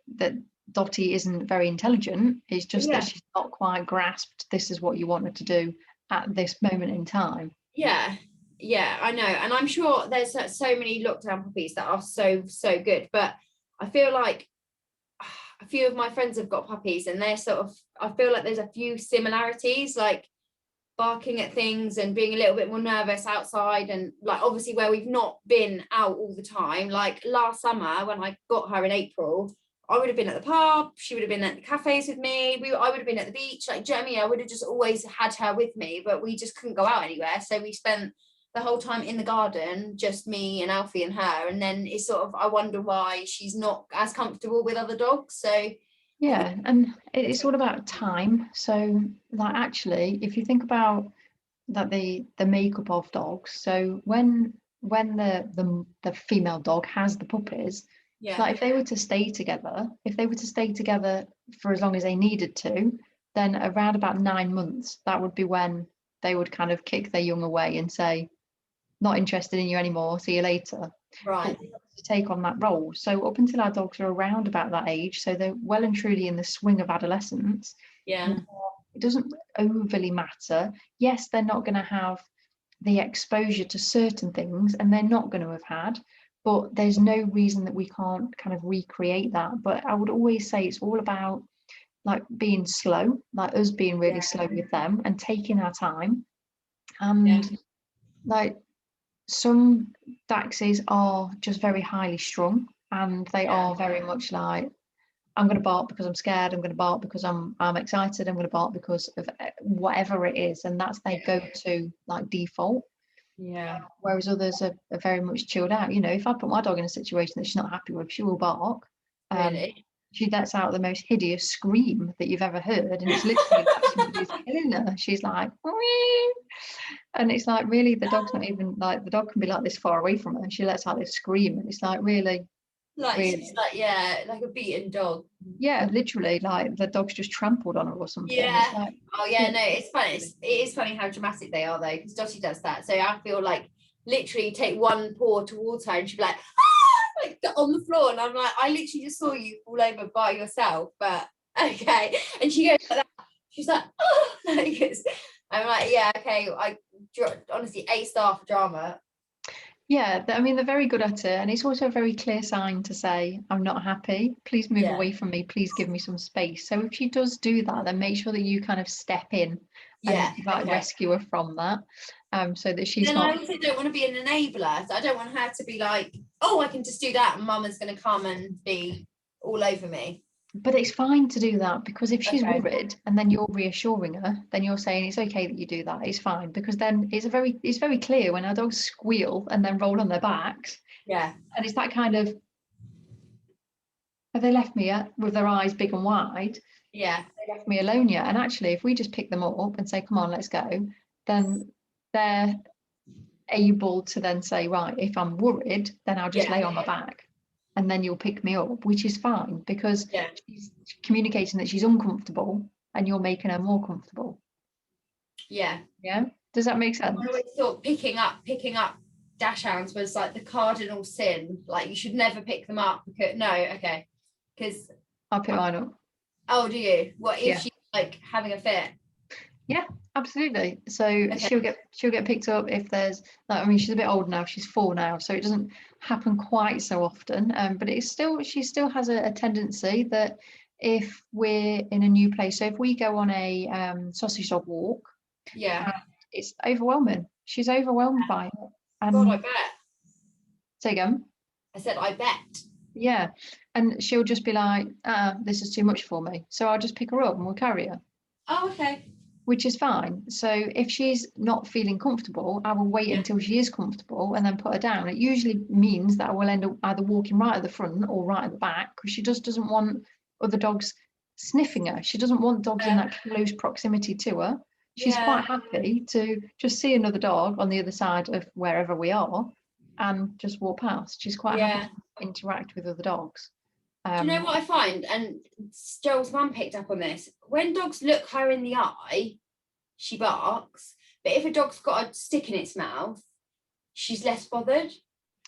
Dottie isn't very intelligent. It's just that she's not quite grasped this is what you want her to do at this moment in time. Yeah, I know, and I'm sure there's so many lockdown puppies that are so good, but I feel like a few of my friends have got puppies, and they're sort of, I feel like there's a few similarities, like barking at things and being a little bit more nervous outside, and like obviously where we've not been out all the time. Like last summer when I got her in April, I would have been at the pub, she would have been at the cafes with me, I would have been at the beach, like, do you know what I mean? I would have just always had her with me, but we just couldn't go out anywhere, so we spent the whole time in the garden, just me and Alfie and her. And then it's sort of, I wonder why she's not as comfortable with other dogs. So yeah, and it's all about time. So like actually if you think about that, the makeup of dogs, so when the female dog has the puppies, like if they were to stay together for as long as they needed to, then around about 9 months, that would be when they would kind of kick their young away and say, not interested in you anymore, see you later. Right. To take on that role. So up until our dogs are around about that age, so they're well and truly in the swing of adolescence, it doesn't overly matter. Yes, they're not going to have the exposure to certain things, and they're not going to have had, but there's no reason that we can't kind of recreate that. But I would always say it's all about like being slow, like us being really slow with them and taking our time. And like some Dachshunds are just very highly strung, and they are very much like, I'm going to bark because I'm scared, I'm going to bark because I'm excited, I'm going to bark because of whatever it is, and that's their go-to like default. Whereas others are very much chilled out. You know, if I put my dog in a situation that she's not happy with, she will bark. Really? She lets out the most hideous scream that you've ever heard, and it's literally like somebody's killing her. She's like, wee! And it's like, really, the dog's not even like, the dog can be like this far away from her, and she lets out this scream, and it's like, really, like she's like, like a beaten dog. yeah, literally, like the dog's just trampled on her or something. It's like, no, it's funny. It is funny how dramatic they are though, because Dottie does that. So I feel like literally take one paw towards her and she'd be like, ah! Like on the floor, and I'm like, I literally just saw you fall over by yourself, but okay. And she goes like that. She's like, oh, I'm like, yeah, okay. I honestly, A-star for drama. Yeah, I mean, they're very good at it, and it's also a very clear sign to say, I'm not happy, please move away from me, please give me some space. So if she does do that, then make sure that you kind of step in and like rescue her from that, so that she's not. I also don't want to be an enabler, so I don't want her to be like, oh, I can just do that and mama's going to come and be all over me. But it's fine to do that, because if she's worried and then you're reassuring her, then you're saying it's okay that you do that, it's fine, because then it's very clear when our dogs squeal and then roll on their backs. And it's that kind of, have they left me yet, with their eyes big and wide? They left me alone yet? And actually, if we just pick them up and say, come on, let's go, then they're able to then say, right, if I'm worried, then I'll just lay on my back, and then you'll pick me up, which is fine, because she's communicating that she's uncomfortable and you're making her more comfortable. Yeah, does that make sense? I always thought picking up dachshunds was like the cardinal sin, like you should never pick them up, because because I'll pick mine up. Oh, do you? What if she's like having a fit? Yeah, absolutely. So she'll get picked up if there's, like, I mean, she's a bit old now, she's 4 now, so it doesn't happen quite so often, but she still has a tendency that if we're in a new place, so if we go on a sausage dog walk, it's overwhelming. She's overwhelmed by it. And God, I bet. Say again. I said, I bet. Yeah, and she'll just be like, this is too much for me, so I'll just pick her up and we'll carry her. Oh, okay. which is fine. So if she's not feeling comfortable, I will wait until she is comfortable and then put her down. It usually means that I will end up either walking right at the front or right at the back, because she just doesn't want other dogs sniffing her. She doesn't want dogs in that close proximity to her. She's quite happy to just see another dog on the other side of wherever we are and just walk past. She's quite happy to interact with other dogs. Do you know what I find? And Joel's mum picked up on this. When dogs look her in the eye, she barks. But if a dog's got a stick in its mouth, she's less bothered.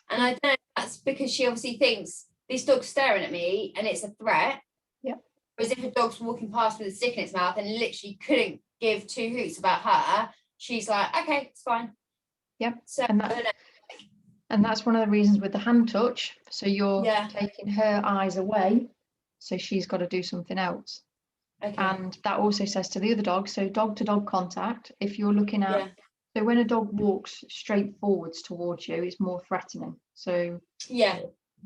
And I don't know if that's because she obviously thinks this dog's staring at me and it's a threat. Yeah. Whereas if a dog's walking past with a stick in its mouth and literally couldn't give two hoots about her, she's like, okay, it's fine. Yep. So and that's one of the reasons with the hand touch. So you're taking her eyes away, so she's got to do something else. Okay. And that also says to the other dog, so dog to dog contact, if you're looking at, so when a dog walks straight forwards towards you, it's more threatening. So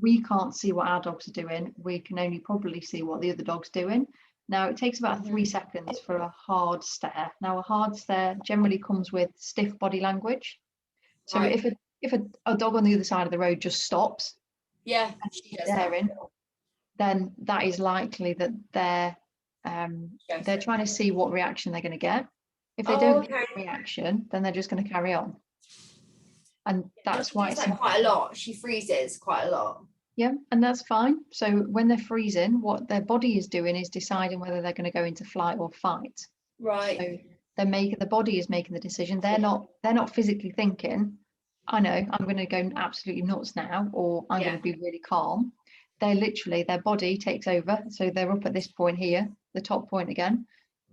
we can't see what our dogs are doing. We can only probably see what the other dog's doing. Now, it takes about 3 seconds for a hard stare. Now, a hard stare generally comes with stiff body language. So if a dog on the other side of the road just stops, and she's staring, then that is likely that they're trying to see what reaction they're going to get. If they don't get a reaction, then they're just going to carry on. And that's why it's quite a lot. She freezes quite a lot. Yeah, and that's fine. So when they're freezing, what their body is doing is deciding whether they're going to go into flight or fight. Right. So the body is making the decision. They're not physically thinking, I know I'm going to go absolutely nuts now, or I'm going to be really calm. They're literally, their body takes over. So they're up at this point here, the top point again.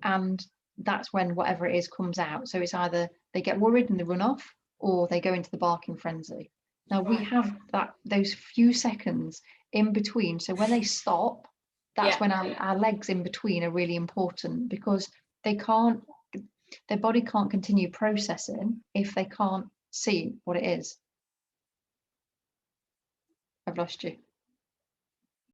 And that's when whatever it is comes out. So it's either they get worried and they run off, or they go into the barking frenzy. Now we have those few seconds in between. So when they stop, that's when our legs in between are really important, because their body can't continue processing if they can't see what it is. I've lost you.